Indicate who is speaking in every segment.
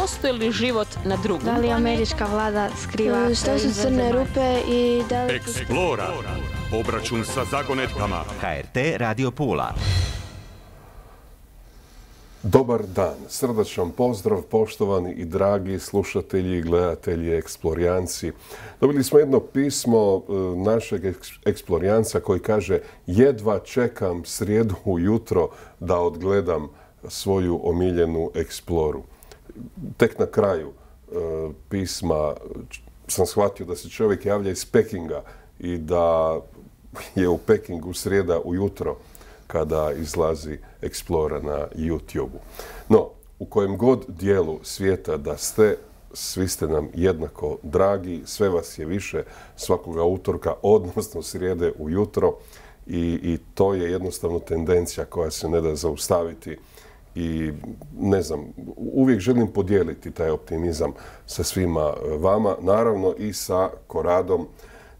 Speaker 1: postoji li život na drugom
Speaker 2: Da li američka vlada skriva
Speaker 3: šta su crne rupe i da li...
Speaker 4: Eksplora. Obračun sa zagonetkama.
Speaker 5: HRT Radio Pula.
Speaker 6: Dobar dan, srdačan pozdrav poštovani i dragi slušatelji i gledatelji Eksplorijanci. Dobili smo jedno pismo našeg Eksplorijanca koji kaže: jedva čekam srijedu ujutro da odgledam svoju omiljenu Eksploru. Tek na kraju pisma sam shvatio da se čovjek javlja iz Pekinga i da je u Pekingu srijeda ujutro kada izlazi Explora na YouTube-u. No, u kojem god dijelu svijeta da ste, svi ste nam jednako dragi, sve vas je više svakoga utorka, odnosno srijede ujutro i to je jednostavno tendencija koja se ne da zaustaviti i ne znam, uvijek želim podijeliti taj optimizam sa svima vama, naravno i sa Koradom,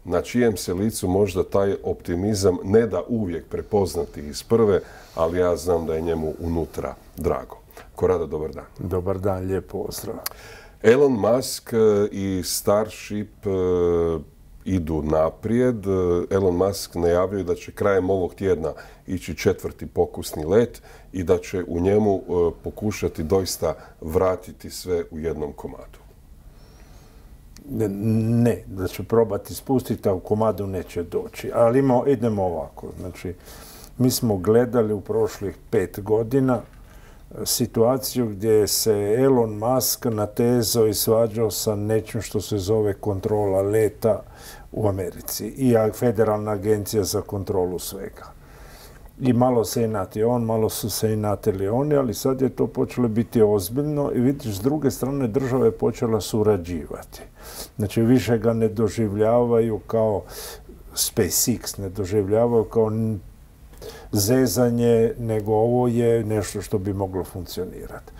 Speaker 6: na čijem se licu možda taj optimizam ne da uvijek prepoznati iz prve, ali ja znam da je njemu unutra drago. Korada, dobar dan.
Speaker 7: Dobar dan, lijep pozdrav.
Speaker 6: Elon Musk i Starship idu naprijed. Elon Musk najavljuje da će krajem ovog tjedna ići 4. pokusni let i da će u njemu pokušati doista vratiti sve u jednom komadu.
Speaker 7: Ne, da će probati spustiti, a u komadu neće doći. Ali idemo ovako. Znači, mi smo gledali u prošlih 5 godina situaciju gdje se Elon Musk natezao i svađao sa nečim što se zove kontrola leta u Americi i Federalna agencija za kontrolu svega. I malo se inati on, malo su se inatili oni, ali sad je to počelo biti ozbiljno i vidiš, s druge strane država je počela surađivati. Znači, više ga ne doživljavaju kao SpaceX, ne doživljavaju kao zezanje, nego ovo je nešto što bi moglo funkcionirati.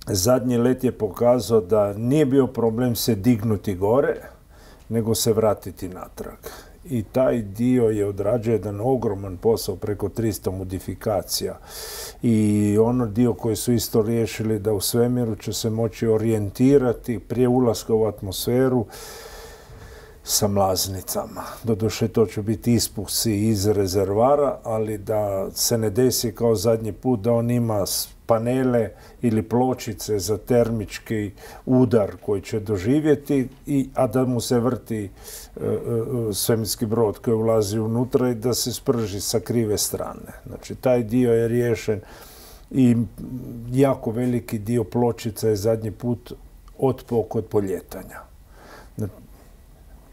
Speaker 7: Zadnji let je pokazao da nije bio problem se dignuti gore, nego se vratiti natrag. I taj dio je odrađuje jedan ogroman posao, preko 300 modifikacija. I ono dio koji su isto riješili da u svemiru će se moći orijentirati prije ulaska u atmosferu sa mlaznicama. Doduše, to će biti ispusi iz rezervara, ali da se ne desi kao zadnji put da on ima panele ili pločice za termički udar koji će doživjeti, a da mu se vrti svemirski brod koji ulazi unutra i da se sprži sa krive strane. Znači, taj dio je riješen i jako veliki dio pločica je zadnji put otpao kod poljetanja.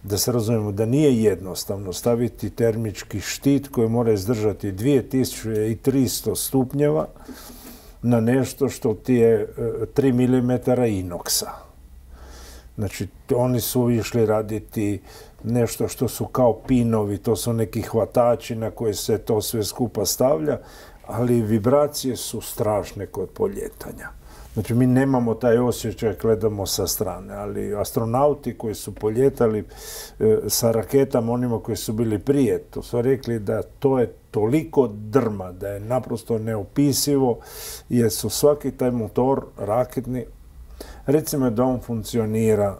Speaker 7: Da se razumijemo da nije jednostavno staviti termički štit koji mora izdržati 2300 stupnjeva na nešto što ti je 3 mm inoksa. Znači, oni su išli raditi nešto što su kao pinovi, to su neki hvatači na koje se to sve skupa stavlja, ali vibracije su strašne kod poljetanja. Znači, mi nemamo taj osjećaj, gledamo sa strane, ali astronauti koji su poljetali sa raketama, onima koji su bili prije, to su rekli da to je toliko drma, da je naprosto neopisivo, jer su svaki taj motor raketni, recimo da on funkcionira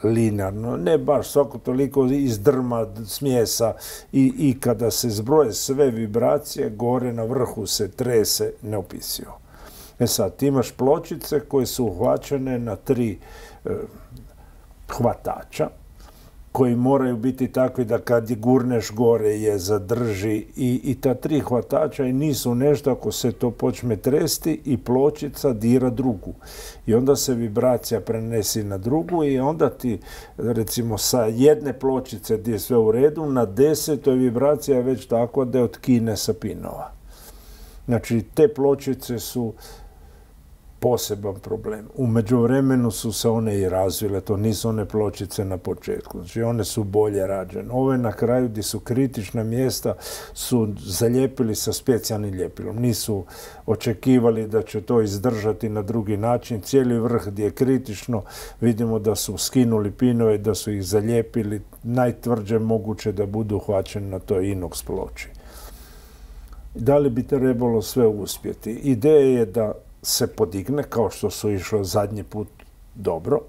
Speaker 7: linearno, ne baš svako toliko iz drma, smjesa i kada se zbroje sve vibracije, gore na vrhu se trese neopisivo. Sad, ti imaš pločice koje su uhvaćene na 3 hvatača koji moraju biti takvi da kad je gurneš gore je zadrži i ta 3 hvatača i nisu nešto ako se to počne tresti i pločica dira drugu. I onda se vibracija prenesi na drugu i onda ti, recimo, sa jedne pločice gdje je sve u redu, na 10. vibracija je već tako da je otkine sa pinova. Znači, te pločice su poseban problem. U međuvremenu su se one i razvile, to nisu one pločice na početku. Znači, one su bolje rađene. Ove na kraju gdje su kritična mjesta su zalijepili sa specijalnim ljepilom. Nisu očekivali da će to izdržati na drugi način. Cijeli vrh gdje je kritično, vidimo da su skinuli pinove, da su ih zalijepili najtvrđe moguće da budu uhvaćeni na toj inox ploči. Da li bi trebalo sve uspjeti? Ideja je da se podigne, kao što su išlo zadnji put dobro,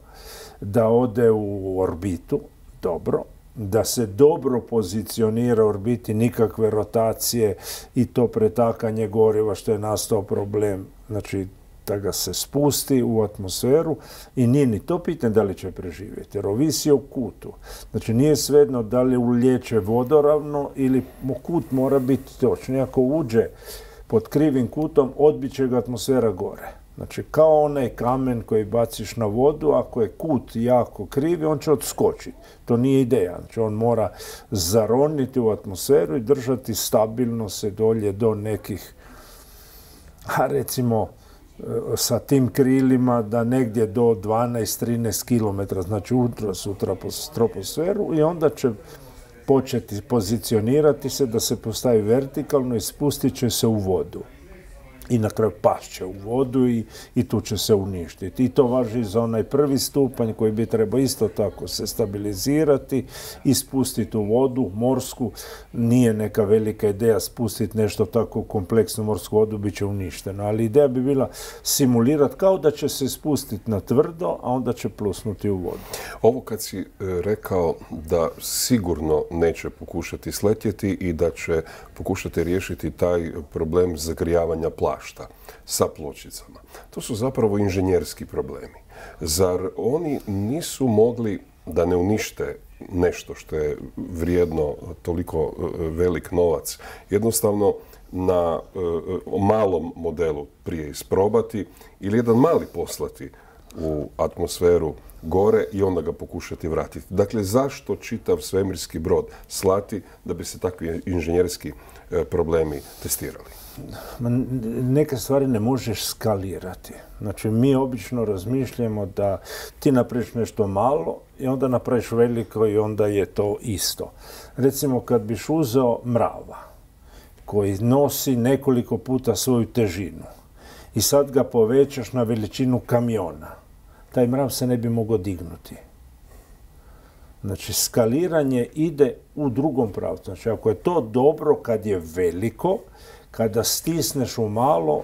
Speaker 7: da ode u orbitu dobro, da se dobro pozicionira u orbiti, nikakve rotacije i to pretakanje goriva što je nastao problem, znači da ga se spusti u atmosferu i nije ni to pitanje da li će preživjeti, jer ovisi o kutu. Znači nije svejedno da li ulijeće vodoravno ili kut mora biti točni. Ako uđe pod krivim kutom, odbit će ga atmosfera gore. Znači kao onaj kamen koji baciš na vodu, ako je kut jako krivi, on će odskočiti. To nije ideja. Znači on mora zaroniti u atmosferu i držati stabilno se dolje do nekih, recimo, sa tim krilima da negdje do 12-13 km, znači ultrasutra po troposferu i onda će početi pozicionirati se da se postavi vertikalno i spustit će se u vodu. I na kraju pašće u vodu i tu će se uništiti. I to važi za onaj prvi stupanj koji bi trebao isto tako se stabilizirati i spustiti u vodu morsku. Nije neka velika ideja spustiti nešto tako kompleksnu morsku vodu, bit će uništeno. Ali ideja bi bila simulirati kao da će se spustiti na tvrdo, a onda će plusnuti u vodu.
Speaker 6: Ovo kad si rekao da sigurno neće pokušati sletjeti i da će pokušati riješiti taj problem zagrijavanja plašta sa pločicama. To su zapravo inženjerski problemi. Zar oni nisu mogli da ne unište nešto što je vrijedno toliko velik novac, jednostavno na malom modelu prije isprobati ili jedan mali poslati u atmosferu gore i onda ga pokušati vratiti? Dakle, zašto čitav svemirski brod slati da bi se takvi inženjerski problemi testirali?
Speaker 7: Neke stvari ne možeš skalirati. Znači, mi obično razmišljamo da ti napraviš nešto malo i onda napraviš veliko i onda je to isto. Recimo, kad biš uzeo mrava koji nosi nekoliko puta svoju težinu i sad ga povećaš na veličinu kamiona, taj mrav se ne bi mogao dignuti. Znači, skaliranje ide u drugom pravcu. Znači, ako je to dobro kad je veliko, kada stisneš u malo,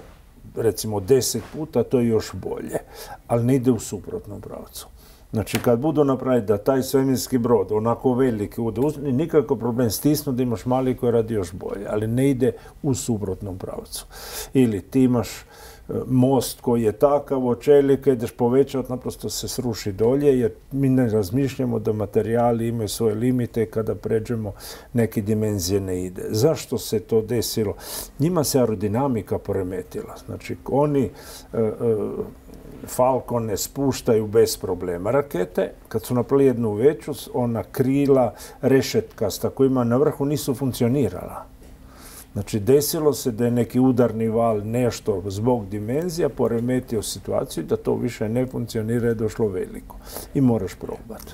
Speaker 7: recimo 10 puta, to je još bolje. Ali ne ide u suprotnom pravcu. Znači, kad budu napraviti da taj svemirski brod, onako veliki, nikakav problem stisnu da imaš mali koji radi još bolje, ali ne ide u suprotnom pravcu. Ili ti imaš most koji je takav od čelika, ideš povećati, naprosto se sruši dolje, jer mi ne razmišljamo da materijali imaju svoje limite, kada pređemo neke dimenzije ne ide. Zašto se to desilo? Njima se aerodinamika poremetila. Znači, oni Falcone spuštaju bez problema rakete. Kad su napravili jednu veću, ona krila rešetkasta koja ima na vrhu nisu funkcionirala. Znači, desilo se da je neki udarni val nešto zbog dimenzija poremetio situaciju da to više ne funkcionira, je došlo veliko. I moraš probati.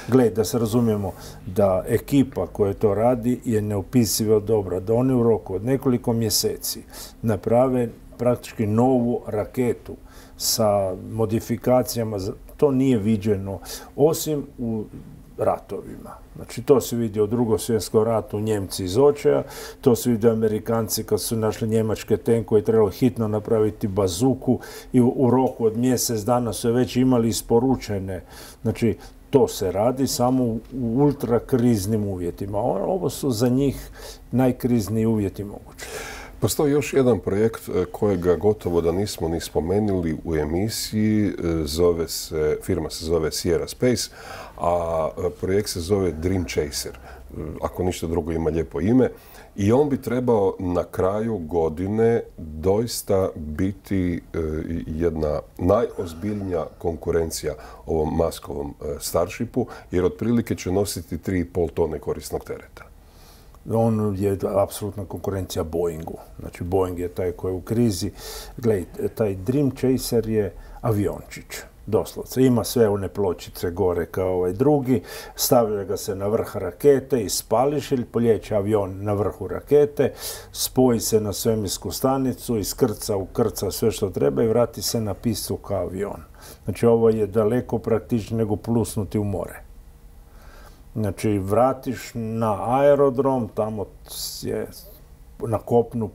Speaker 7: Gle, da se razumijemo da ekipa koja to radi je neopisivo dobra. Da oni u roku od nekoliko mjeseci naprave praktički novu raketu sa modifikacijama, to nije viđeno osim u ratovima. Znači, to se vidi u Drugom svjetskom ratu Njemci iz očaja, to se vidi Amerikanci kad su našli njemačke tenkove i trebalo hitno napraviti bazuku i u roku od mjesec dana su već imali isporučene. Znači, to se radi samo u ultrakriznim uvjetima. Ovo su za njih najkrizniji uvjeti mogući.
Speaker 6: Postoji još jedan projekt kojega gotovo da nismo ni spomenuli u emisiji. Firma se zove Sierra Space, a projekt se zove Dream Chaser. Ako ništa drugo, ima lijepo ime. I on bi trebao na kraju godine doista biti jedna najozbiljnija konkurencija ovom Muskovom Starshipu, jer otprilike će nositi 3,5 tone korisnog tereta.
Speaker 7: On je apsolutna konkurencija Boeingu. Znači, Boeing je taj koji je u krizi. Gledajte, taj Dream Chaser je aviončić, doslovce. Ima sve one pločice gore kao ovaj drugi, stavlja ga se na vrh rakete, ispališ ili poljeće avion na vrhu rakete, spoji se na svemirsku stanicu, iskrca, ukrca sve što treba i vrati se na pistu kao avion. Znači, ovo je daleko praktičnije nego plusnuti u more. Znači, vratiš na aerodrom, tamo je na kopnu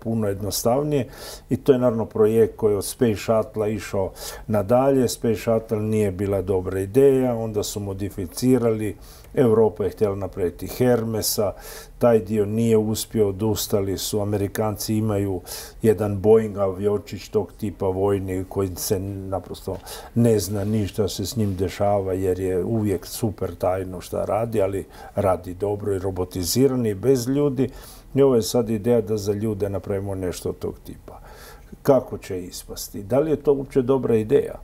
Speaker 7: puno jednostavnije i to je naravno projekt koji je od Space Shuttle išao nadalje. Space Shuttle nije bila dobra ideja, onda su modificirali, Europa je htjela napraviti Hermesa, taj dio nije uspio, odustali su, Amerikanci imaju jedan Boeing aviočić tog tipa vojni koji se naprosto ne zna ništa se s njim dešava jer je uvijek super tajno šta radi, ali radi dobro i robotiziran i bez ljudi. I ovo je sad ideja da za ljude napravimo nešto od tog tipa. Kako će ispasti? Da li je to uopće dobra ideja?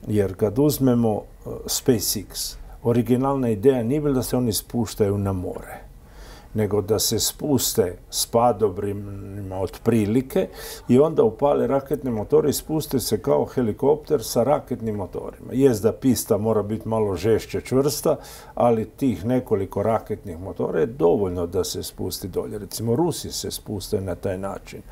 Speaker 7: Jer kad uzmemo SpaceX, originalna ideja nije bila da se oni spuštaju na more, nego da se spuste s padobrima otprilike i onda upale raketne motore i spuste se kao helikopter sa raketnim motorima. Jest da pista mora biti malo žešće, čvrsta, ali tih nekoliko raketnih motora je dovoljno da se spusti dolje. Recimo, Rusi se spuste na taj način.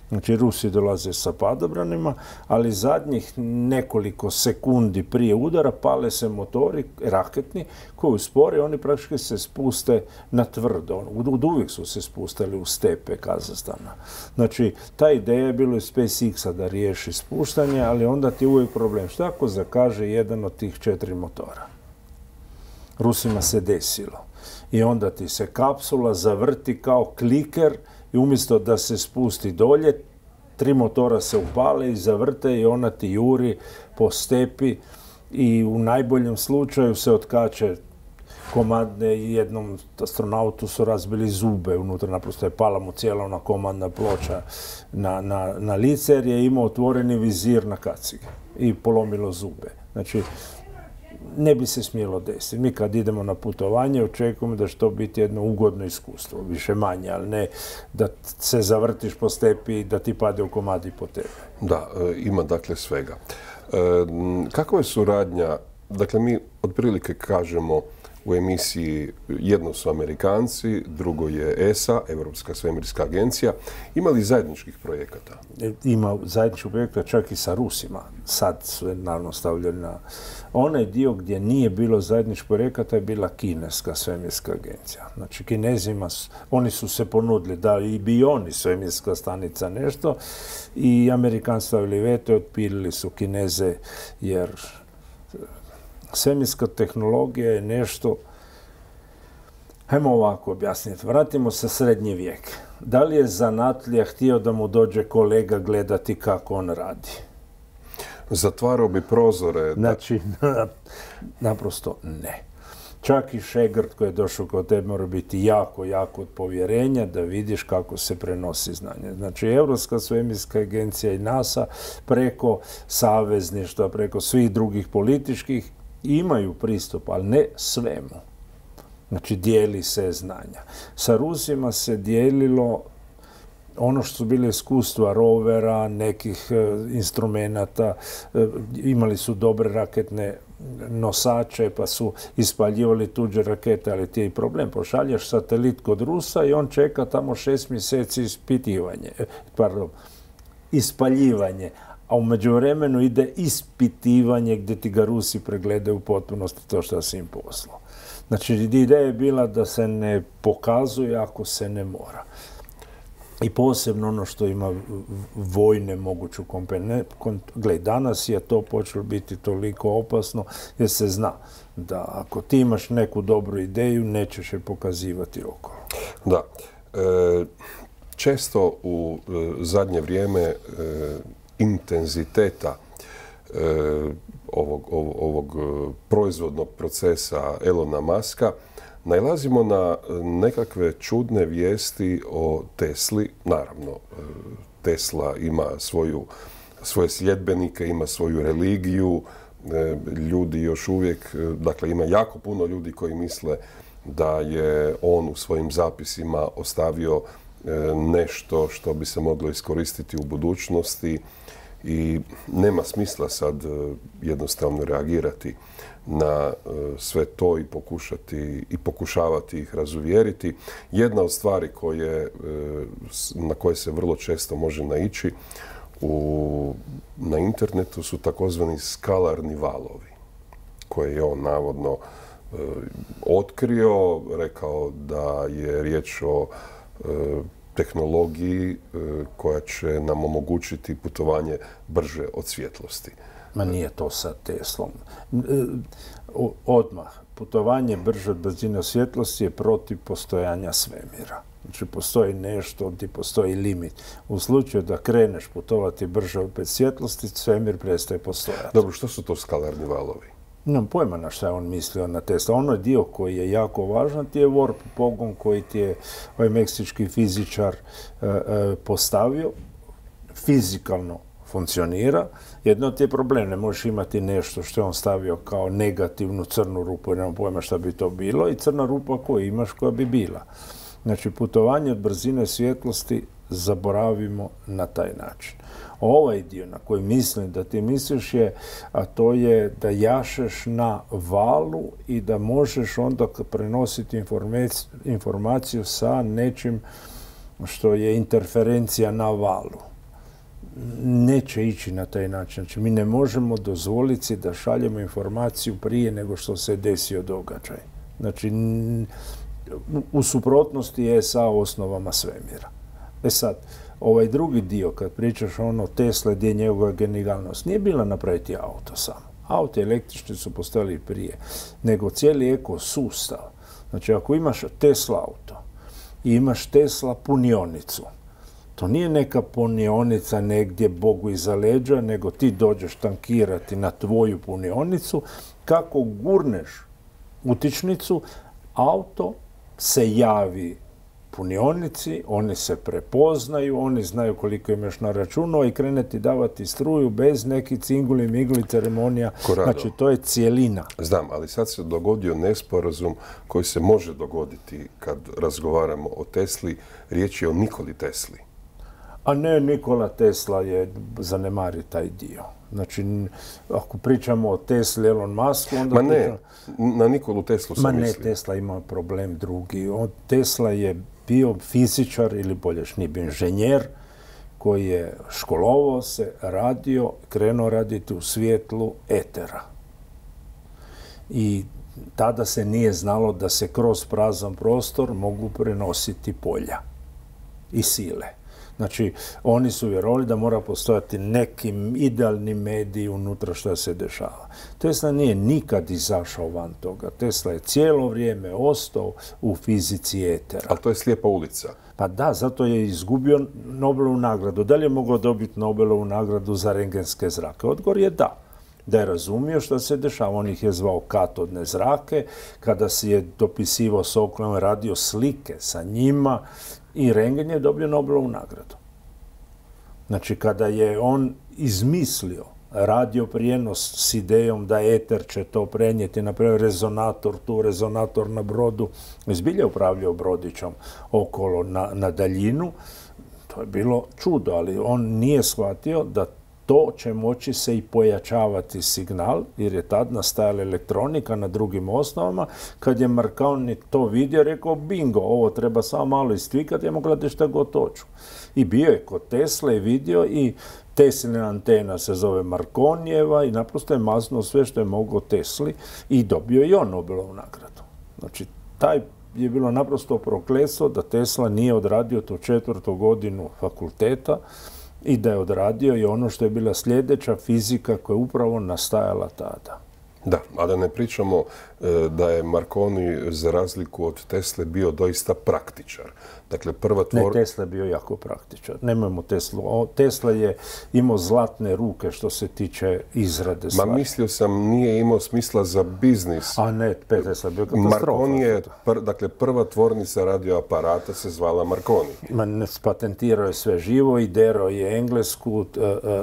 Speaker 7: Znači, Rusi dolaze sa padobranima, ali zadnjih nekoliko sekundi prije udara pale se motori raketni koji uspore, oni praktički se spuste na tvrdo. Uvijek su se spustali u stepe Kazahstana. Znači, ta ideja je bilo iz SpaceX-a da riješi spuštanje, ali onda ti je uvijek problem. Šta ako zakaže jedan od tih 4 motora? Rusima se desilo. I onda ti se kapsula zavrti kao kliker i umjesto da se spusti dolje, 3 motora se upale i zavrte i ona ti juri po stepi i u najboljem slučaju se otkače komadne i jednom astronautu su razbili zube unutra, naprosto je pala mu cijela ona komandna ploča na lice jer je imao otvoreni vizir na kacige i polomilo zube. Znači, ne bi se smjelo desiti. Mi kad idemo na putovanje očekujemo da će to biti jedno ugodno iskustvo, više manje, ali ne da se zavrtiš po stepi i da ti pade u komadi po tebe.
Speaker 6: Da, ima dakle svega. Kakva je suradnja, dakle mi otprilike kažemo u emisiji jedno su Amerikanci, drugo je ESA, Europska svemirska agencija. Ima li zajedničkih projekata?
Speaker 7: Ima zajedničkih projekata čak i sa Rusima. Sad su naravno stavljeni na onaj dio gdje nije bilo zajedničkih projekata je bila kineska svemirska agencija. Znači, Kinezima, oni su se ponudili da i bi oni svemirska stanica nešto i Amerikanci stavili veto i otpilili su Kineze jer svemirska tehnologija je nešto, hajmo ovako objasniti, vratimo se srednji vijek. Da li je zanatlija htio da mu dođe kolega gledati kako on radi?
Speaker 6: Zatvarao bi prozore.
Speaker 7: Znači, naprosto ne. Čak i šegrt koji je došao kod tebe mora biti jako od povjerenja da vidiš kako se prenosi znanje. Znači, Europska svemirska agencija i NASA preko savezništva, preko svih drugih političkih imaju pristup, ali ne svemu. Znači, dijeli se znanja. Sa Rusima se dijelilo ono što su bile iskustva rovera, nekih instrumenata, imali su dobre raketne nosače pa su ispaljivali tuđe rakete, ali ti je i problem. Pošalješ satelit kod Rusa i on čeka tamo 6 mjeseci ispaljivanje. A u međuvremenu ide ispitivanje gdje ti ga Rusi pregledaju u potpunosti to što si im poslao. Znači, ideja je bila da se ne pokazuje ako se ne mora. I posebno ono što ima vojne moguću komponentu. Gle, danas je to počelo biti toliko opasno jer se zna da ako ti imaš neku dobru ideju, nećeš je pokazivati okolo.
Speaker 6: Da. Često u zadnje vrijeme intenziteta ovog proizvodnog procesa Elona Muska nailazimo na nekakve čudne vijesti o Tesli. Naravno, Tesla ima svoje sljedbenike, ima svoju religiju. Ljudi još uvijek, dakle ima jako puno ljudi koji misle da je on u svojim zapisima ostavio nešto što bi se moglo iskoristiti u budućnosti i nema smisla sad jednostavno reagirati na sve to i pokušavati ih razuvjeriti. Jedna od stvari na koje se vrlo često može naići na internetu su takozvani skalarni valovi, koje je on navodno otkrio, rekao da je riječ o tehnologiji koja će nam omogućiti putovanje brže od svjetlosti.
Speaker 7: Ma nije to sa Teslom. Odmah, putovanje brže od brzine svjetlosti je protiv postojanja svemira. Znači, postoji nešto gdje postoji limit. U slučaju da kreneš putovati brže od svjetlosti, svemir prestaje postojati.
Speaker 6: Dobro, što su to skalarni valovi?
Speaker 7: Nemam pojma na šta je on mislio na Tesla. Ono dio koji je jako važan ti je warp pogon koji ti je ovaj meksički fizičar postavio. Fizikalno funkcionira. Jedno od je problem, ne možeš imati nešto što je on stavio kao negativnu crnu rupu, nemam pojma šta bi to bilo, i crna rupa koju imaš koja bi bila. Znači, putovanje od brzine svjetlosti zaboravimo na taj način. Ovaj dio na koji mislim da ti misliš je, a to je da jašeš na valu i da možeš onda prenositi informaciju sa nečim što je interferencija na valu. Neće ići na taj način. Znači, mi ne možemo dozvoliti da šaljemo informaciju prije nego što se desio događaj. Znači, u suprotnosti je sa osnovama svemira. Sad, ovaj drugi dio, kad pričaš ono Tesla gdje je njegova genijalnost, nije bila napraviti auto samo. Auto električni su postali prije, nego cijeli ekosustav. Znači, ako imaš Tesla auto i imaš Tesla punionicu, to nije neka punionica negdje Bogu iza leđa, nego ti dođeš tankirati na tvoju punionicu, kako gurneš utičnicu, auto se javi punionici, oni se prepoznaju, oni znaju koliko imaš na računu i krene ti davati struju bez nekih cinguli, migli, ceremonija.
Speaker 6: Korado.
Speaker 7: Znači, to je cijelina.
Speaker 6: Znam, ali sad se dogodio nesporazum koji se može dogoditi kad razgovaramo o Tesli. Riječ je o Nikoli Tesli.
Speaker 7: A ne, Nikola Tesla je zanemari taj dio. Znači, ako pričamo o Tesli, Elon Musku, onda...
Speaker 6: Ma ne, na Nikolu Teslu sam mislio.
Speaker 7: Ma ne, Tesla ima problem drugi. Tesla je bio fizičar, ili bolje nije bio inženjer, koji je školovao se, radio, krenuo raditi u svijetlu etera. I tada se nije znalo da se kroz prazan prostor mogu prenositi polja i sile. Znači, oni su vjerovali da mora postojati neki idealni medij unutra što se dešava. Tesla nije nikad izašao van toga. Tesla je cijelo vrijeme ostao u fizici etera.
Speaker 6: Ali to je slijepa ulica.
Speaker 7: Pa da, zato je izgubio Nobelovu nagradu. Da li je mogao dobiti Nobelovu nagradu za rentgenske zrake? Odgovor je da. Da je razumio što se dešava. On ih je zvao katodne zrake. Kada si je dopisivao s okolom, radio slike sa njima, i rentgen je dobio Nobelovu nagradu. Znači, kada je on izmislio radio prijenos s idejom da eter će to prenijeti, napravio rezonator, tu rezonator na brodu, zbilja upravljao brodićom okolo na daljinu, to je bilo čudo, ali on nije shvatio da to će moći se i pojačavati signal, jer je tad nastajala elektronika na drugim osnovama. Kad je Marconi to vidio, rekao, bingo, ovo treba samo malo istvikati, ja mogu gledati šta god hoću. I bio je kod Tesla i vidio, i Teslina antena se zove Marconijeva, i naprosto je maznuo sve što je mogao Tesli i dobio i on Nobelovu nagradu. Znači, taj je bilo naprosto prokletstvo da Tesla nije odradio tu 4. godinu fakulteta i da je odradio i ono što je bila sljedeća fizika koja je upravo nastajala tada.
Speaker 6: Da, a da ne pričamo da je Marconi za razliku od Tesle bio doista praktičar. Dakle,
Speaker 7: Ne, Tesla je bio jako praktičar. Nemojmo Teslu. Tesla je imao zlatne ruke što se tiče izrade stvari.
Speaker 6: Ma mislio sam, nije imao smisla za biznis.
Speaker 7: A ne, Tesla je bio katastrofa.
Speaker 6: Marconi je, dakle, prva tvornica radioaparata se zvala Marconi.
Speaker 7: Patentirao je sve živo i derao je englesku,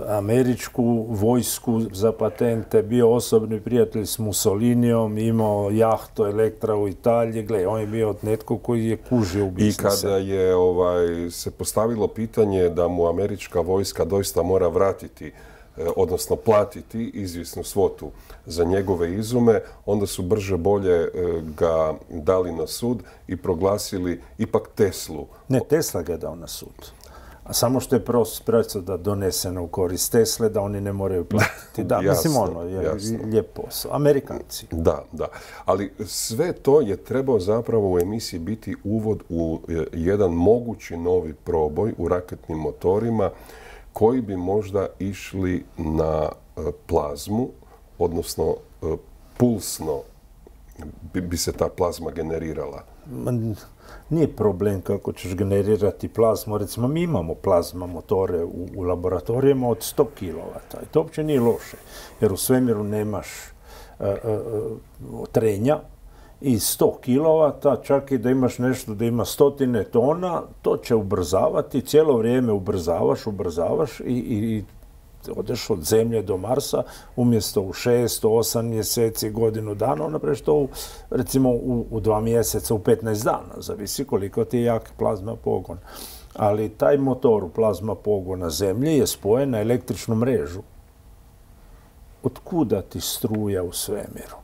Speaker 7: američku vojsku za patente, bio osobni prijatelj s Mussolinijom, imao jahto Elektra u Italiji. Gle, on je bio netko koji je kužio u biznise.
Speaker 6: I kada je se postavilo pitanje da mu američka vojska doista mora vratiti, odnosno platiti izvjesnu svotu za njegove izume, onda su brže bolje ga dali na sud i proglasili ipak Teslu.
Speaker 7: Ne, Tesla ga je dao na sud. A samo što je presuda donesena u korist Tesle da oni ne moraju platiti. Da,
Speaker 6: Jasno,
Speaker 7: mislim ono je lijep posao. Amerikanci.
Speaker 6: Da, da. Ali sve to je trebao zapravo u emisiji biti uvod u jedan mogući novi proboj u raketnim motorima koji bi možda išli na plazmu, odnosno pulsno bi se ta plazma generirala.
Speaker 7: Nije problem kako ćeš generirati plazmu. Recimo, mi imamo plazma motore u laboratorijama od 100 kW. I to uopće nije loše, jer u svemiru nemaš trenja i 100 kW, čak i da imaš nešto da ima 100 tona, to će ubrzavati, cijelo vrijeme ubrzavaš i odeš od Zemlje do Marsa, umjesto u 6, 8 mjeseci, godinu dana, napraviš to recimo u 2 mjeseca, u 15 dana, zavisi koliko ti je jak plazma pogon. Ali taj motor u plazma pogona Zemlje je spojen na električnu mrežu. Otkuda ti struja u svemiru?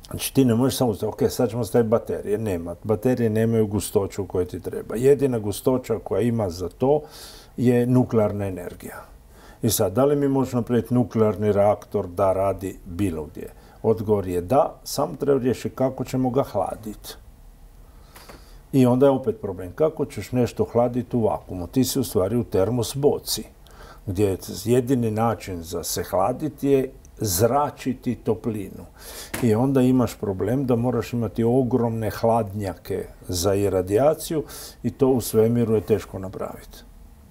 Speaker 7: Znači ti ne možeš samo ok, sad ćemo staviti baterije. Nema. Baterije nemaju gustoću koju ti treba. Jedina gustoća koja ima za to je nuklearna energija. I sad, da li mi možemo napraviti nuklearni reaktor da radi bilo gdje? Odgovor je da, samo treba riješiti kako ćemo ga hladiti. I onda je opet problem. Kako ćeš nešto hladiti u vakuumu? Ti si u stvari u termos boci, gdje jedini način za se hladiti je zračiti toplinu. I onda imaš problem da moraš imati ogromne hladnjake za iradijaciju i to u svemiru je teško napraviti.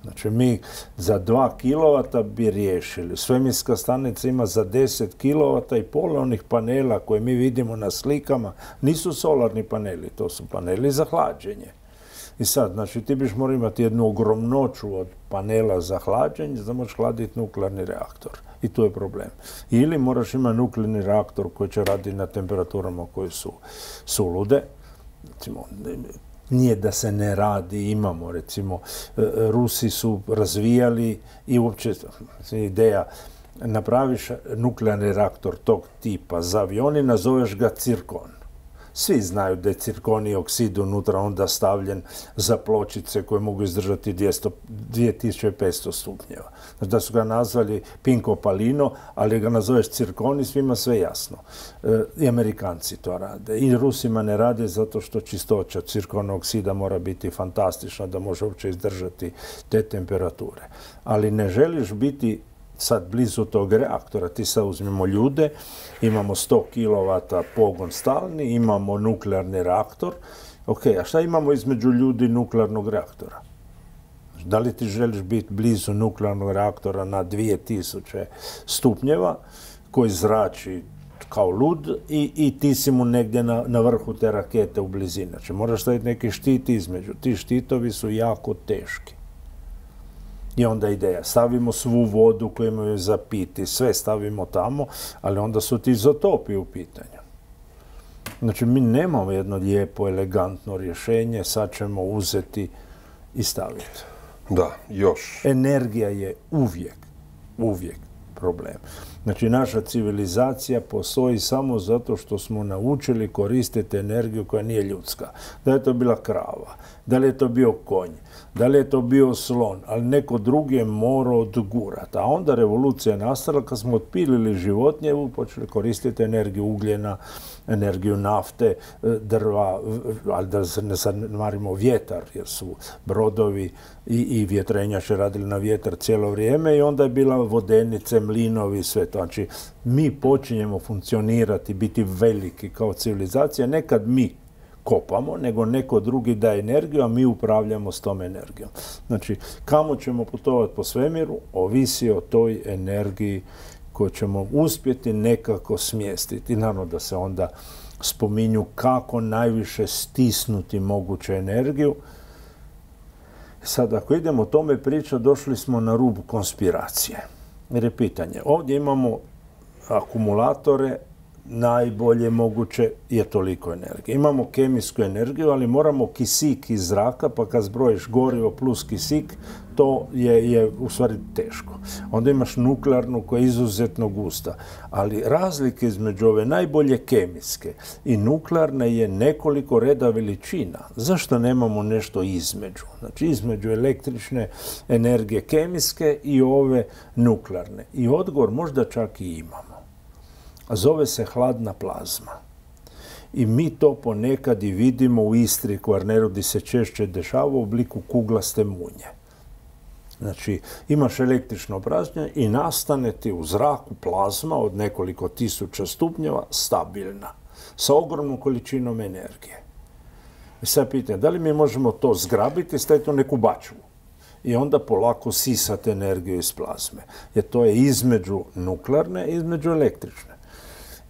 Speaker 7: Znači, mi za 2 kW bi riješili. Svemirska stanica ima za 10 kW i pola onih panela koje mi vidimo na slikama nisu solarni paneli, to su paneli za hlađenje. I sad, znači, ti biš morao imati jednu ogromnoću od panela za hlađenje da možeš hladiti nuklearni reaktor. I tu je problem. Ili moraš imati nuklearni reaktor koji će raditi na temperaturama koje su sulude. Recimo, nije da se ne radi, imamo recimo, Rusi su razvijali i uopće ideja, napraviš nuklearni reaktor tog tipa za avioni, nazoveš ga cirkon. Svi znaju da je cirkoni oksid unutra onda stavljen za pločice koje mogu izdržati 2500 stupnjeva. Znači da su ga nazvali Pinko Palino, ali ga nazoveš cirkon i svima sve jasno. I Amerikanci to rade. I Rusima ne rade zato što čistoća cirkonog oksida mora biti fantastična da može uopće izdržati te temperature. Ali ne želiš biti sad blizu tog reaktora. Ti sad uzmemo ljude, imamo 100 kW pogon stalni, imamo nuklearni reaktor. Ok, a šta imamo između ljudi nuklearnog reaktora? Da li ti želiš biti blizu nuklearnog reaktora na 2000 stupnjeva koji zrači kao lud i ti si mu negdje na vrhu te rakete u blizini. Znači moraš staviti neki štit između. Ti štitovi su jako teški. I onda ideja, stavimo svu vodu koju imaju za piti, sve stavimo tamo, ali onda su ti izotopi u pitanju. Znači, mi nemamo jedno lijepo, elegantno rješenje, sad ćemo uzeti i staviti.
Speaker 6: Da, još.
Speaker 7: Energija je uvijek problem. Znači, naša civilizacija postoji samo zato što smo naučili koristiti energiju koja nije ljudska. Da je to bila krava, da li je to bio konj, da li je to bio slon, ali neko drugi je morao odgurati. A onda revolucija je nastala kad smo otpilili životinje, počeli koristiti energiju ugljena, energiju nafte, drva, ali da ne zanemarimo vjetar, jer su brodovi i vjetrenjače radili na vjetar cijelo vrijeme i onda je bila vodenice, mlinovi, sve to. Znači, mi počinjemo funkcionirati, biti veliki kao civilizacija, nekad mi kopamo, nego neko drugi daje energiju, a mi upravljamo s tom energijom. Znači, kamo ćemo putovati po svemiru, ovisi o toj energiji koju ćemo uspjeti nekako smjestiti. I naravno da se onda spominju kako najviše stisnuti moguću energiju. Sad, ako idemo o tome pričati, došli smo na rub konspiracije. Jer je pitanje, ovdje imamo akumulatore najbolje moguće je toliko energije. Imamo kemijsku energiju, ali moramo kisik iz zraka, pa kad zbrojiš gorivo plus kisik, to je u stvari teško. Onda imaš nuklearnu koja je izuzetno gusta. Ali razlike između ove najbolje kemijske i nuklearne je nekoliko reda veličina. Zašto nemamo nešto između? Znači između električne energije kemijske i ove nuklearne. I odgovor možda čak i imamo. A zove se hladna plazma. I mi to ponekad i vidimo u Istri, Kvarneru, gdje se češće dešava u obliku kuglaste munje. Znači, imaš električno pražnjenje i nastane ti u zraku plazma od nekoliko tisuća stupnjeva stabilna, sa ogromnom količinom energije. I sad pitam, da li mi možemo to zgrabiti i staviti u neku bačvu? I onda polako sisati energiju iz plazme. Jer to je između nuklearne i između električne.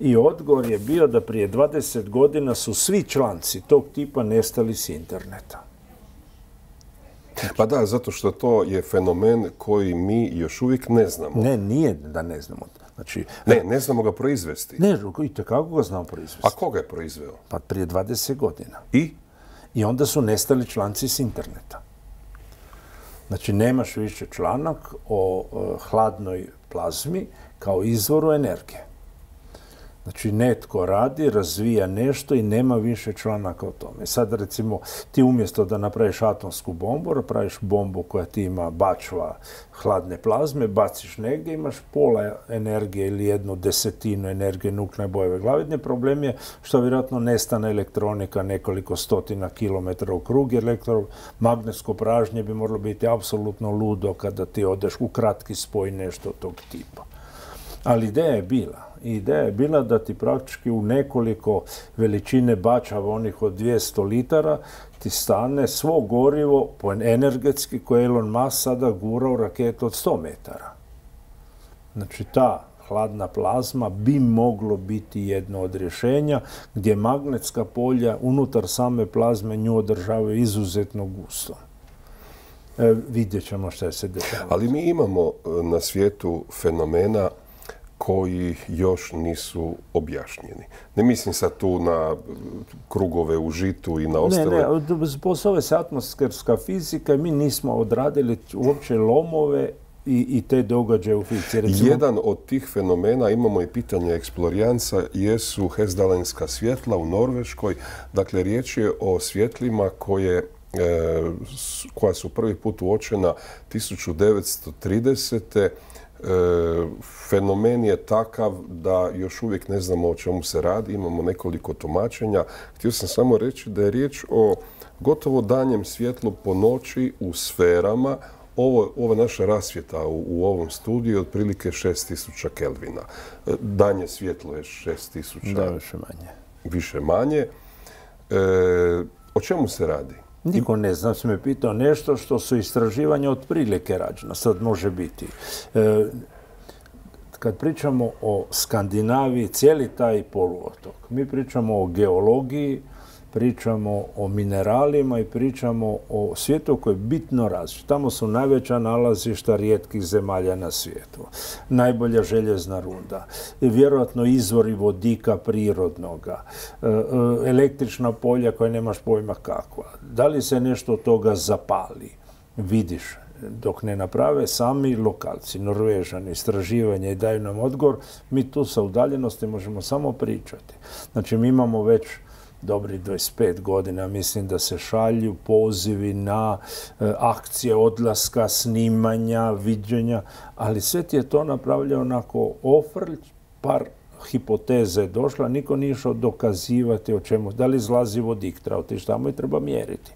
Speaker 7: I odgovor je bio da prije 20 godina su svi članci tog tipa nestali s interneta.
Speaker 6: Pa da, zato što to je fenomen koji mi još uvijek ne znamo.
Speaker 7: Ne, nije da ne znamo. Znači,
Speaker 6: ne znamo ga proizvesti.
Speaker 7: Ne, kako ga znamo proizvesti.
Speaker 6: A ko ga je proizveo?
Speaker 7: Pa prije 20 godina.
Speaker 6: I
Speaker 7: onda su nestali članci s interneta. Znači, nemaš više članak o hladnoj plazmi kao izvoru energije. Znači, netko radi, razvija nešto i nema više članaka o tome. Sad, recimo, ti umjesto da napraviš atomsku bombu, napraviš bombu koja ti ima bačva hladne plazme, baciš negdje, imaš pola energije ili 1/10 energije nuklearne bojeve glavidne. Problem je što vjerojatno nestane elektronika nekoliko stotina kilometara u krug, jer elektromagnetsko pražnje bi moralo biti apsolutno ludo kada ti odeš u kratki spoj nešto tog tipa. Ali ideja je bila da ti praktički u nekoliko veličine bačava onih od 200 litara ti stane svo gorivo po energetski koje Elon Musk sada gura u raketu od 100 metara. Znači ta hladna plazma bi moglo biti jedno od rješenja gdje magnetska polja unutar same plazme nju održavaju izuzetno gusto. Vidjet ćemo šta se dešava.
Speaker 6: Ali mi imamo na svijetu fenomena koji još nisu objašnjeni. Ne mislim sad tu na krugove u žitu i na ostale...
Speaker 7: Zove se atmosferska fizika i mi nismo odradili uopće lomove i te događaje u fizici.
Speaker 6: Jedan od tih fenomena, imamo i pitanje eksplorijanca, jesu hezdalenska svjetla u Norveškoj. Dakle, riječ je o svjetlima koja su prvi put uočena 1930. Fenomen je takav da još uvijek ne znamo o čemu se radi, imamo nekoliko tumačenja. Htio sam samo reći da je riječ o gotovo danjem svjetlu po noći u sferama. Ova naša rasvjeta u ovom studiju je otprilike 6000 Kelvina. Danje svjetlo je 6000.
Speaker 7: Da, više manje.
Speaker 6: Više manje. O čemu se radi?
Speaker 7: Niko ne zna, sam me pitao nešto što su istraživanja otprilike rađena. Sad može biti. Kad pričamo o Skandinaviji, cijeli taj poluotok, mi pričamo o geologiji, pričamo o mineralima i pričamo o svijetu koji je bitno različit. Tamo su najveća nalazišta rijetkih zemalja na svijetu. Najbolja željezna ruda. Vjerojatno izvori vodika prirodnoga. Električna polja koja nemaš pojma kakva. Da li se nešto od toga zapali? Vidiš. Dok ne naprave sami lokalci, Norvežani, istraživanje i daju nam odgovor, mi tu sa udaljenosti možemo samo pričati. Znači, mi imamo već dobri 25 godina, mislim da se šalju pozivi na akcije odlaska, snimanja, viđenja, ali sve ti je to napravljeno onako ofrlj, par hipoteza je došla, niko nije išao dokazivati o čemu, da li izlazi vodik, treba otići tamo i treba mjeriti.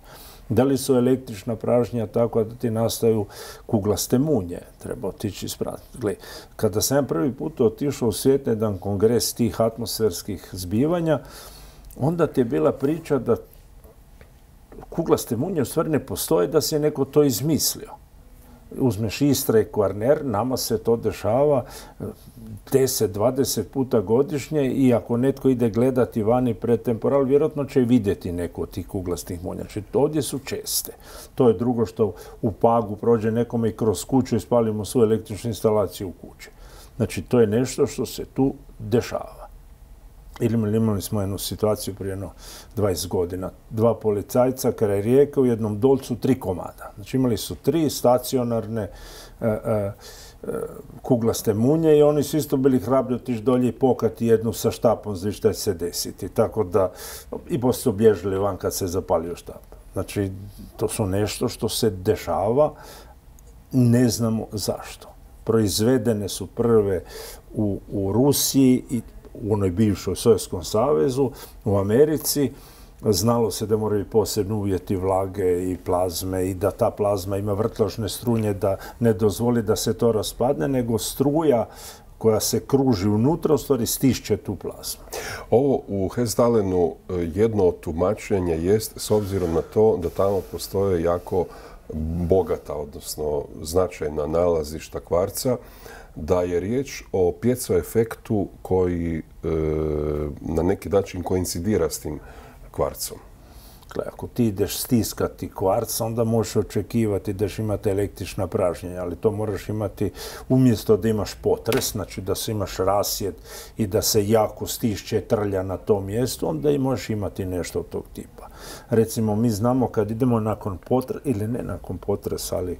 Speaker 7: Da li su električna pražnja tako da ti nastaju kuglaste munje? Treba otići ispratiti. Gle, kada sam ja prvi put otišao u svijet jedan kongres tih atmosferskih zbivanja, onda ti je bila priča da kuglaste munje u stvari ne postoje, da se je neko to izmislio. Uzmeš Istra i Kvarner, nama se to dešava 10-20 puta godišnje i ako netko ide gledati vani pred temporal, vjerojatno će vidjeti neko od tih kuglastih munja. Znači, ovdje su česte. To je drugo što u Pagu prođe nekome i kroz kuću i spalimo svu električnu instalaciju u kući. Znači, to je nešto što se tu dešava. Imali smo jednu situaciju prije 20 godina. 2 policajca kraj rijeke u jednom dolcu 3 komada. Znači imali su 3 stacionarne kuglaste munje i oni su isto bili hrabri otići dolje i pokati jednu sa štapom, znači šta će se desiti. Tako da i poslije su bježali van kad se zapalio štap. Znači to su nešto što se dešava, ne znamo zašto. Proizvedene su prve u Rusiji i u onoj bivšoj Sovjetskom savezu, u Americi. Znalo se da moraju posebni uvjeti vlage i plazme i da ta plazma ima vrtložne struje da ne dozvoli da se to raspadne, nego struja koja se kruži unutra, u stvari stišće tu plazmu.
Speaker 6: Ovo u Hessdalenu jedno od tumačenja jest, s obzirom na to da tamo postoje jako bogata, odnosno značajna nalazišta kvarca, da je riječ o pjeco efektu koji na neki način koincidira s tim kvarcom.
Speaker 7: Ako ti ideš stiskati kvarc, onda možeš očekivati da ćeš imati električna pražnjenja, ali to moraš imati umjesto da imaš potres, znači da se imaš rasjed i da se jako stišće trlja na tom mjestu, onda i možeš imati nešto od tog tipa. Recimo, mi znamo kad idemo nakon potresa, ili ne nakon potresa, ali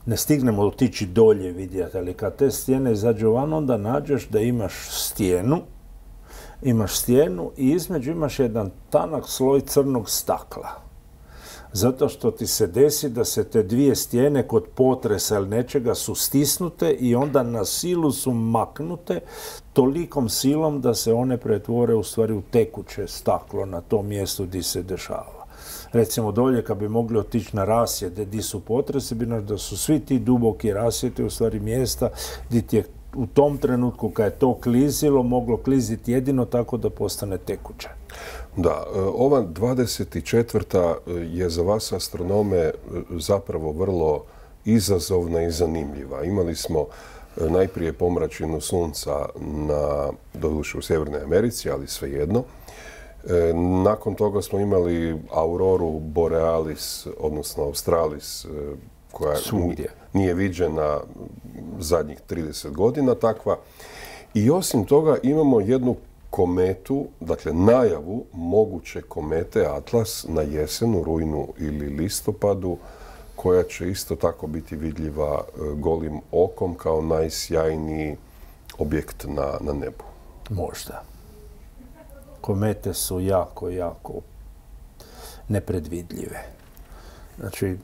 Speaker 7: ne stignemo otići dolje vidjeti, ali kad te stijene izađu van, onda nađeš da imaš stijenu i između imaš jedan tanak sloj crnog stakla. Zato što ti se desi da se te 2 stijene kod potresa ili nečega su stisnute i onda na silu su maknute tolikom silom da se one pretvore u stvari u tekuće staklo na tom mjestu gdje se dešava. Recimo dolje kad bi mogli otići na rasjede gdje su potresi, bi da su svi ti duboki rasjeti u stvari mjesta gdje ti je u tom trenutku kad je to klizilo, moglo kliziti jedino tako da postane tekuće.
Speaker 6: Da, ova 24. je za vas astronome zapravo vrlo izazovna i zanimljiva. Imali smo najprije pomračinu sunca doduše u Sjevernoj Americi, ali svejedno. Nakon toga smo imali auroru borealis, odnosno australis, koja nije viđena zadnjih 30 godina takva. I osim toga imamo jednu kometu, dakle najavu moguće komete Atlas na jesenu, rujnu ili listopadu, koja će isto tako biti vidljiva golim okom kao najsjajniji objekt na nebu.
Speaker 7: Možda. Komete su jako, jako nepredvidljive. Znači,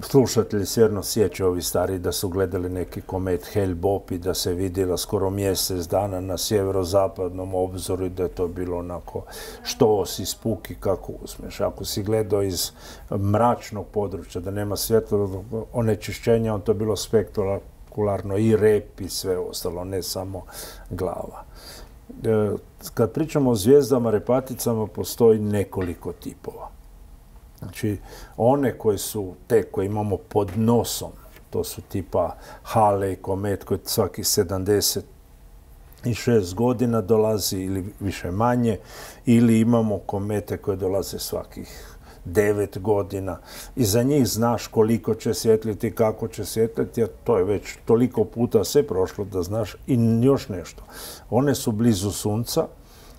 Speaker 7: slušatelji se jedno sjećaju ovi stari da su gledali neki komet Hale-Bopp i da se vidjela skoro mjesec dana na sjeverozapadnom obzoru i da je to bilo onako što si spuki kako uzmeš. Ako si gledao iz mračnog područja da nema svjetlo onečišćenja, on to bilo spektakularno i rep i sve ostalo, ne samo glava. Kad pričamo o zvijezdama repaticama, postoji nekoliko tipova. Znači, one koje su te koje imamo pod nosom, to su tipa Halley komet koji svaki 76 godina dolazi ili više manje, ili imamo komete koje dolaze svakih 9 godina i za njih znaš koliko će svjetliti, kako će svjetliti, jer to je već toliko puta sve prošlo da znaš. I još nešto, one su blizu sunca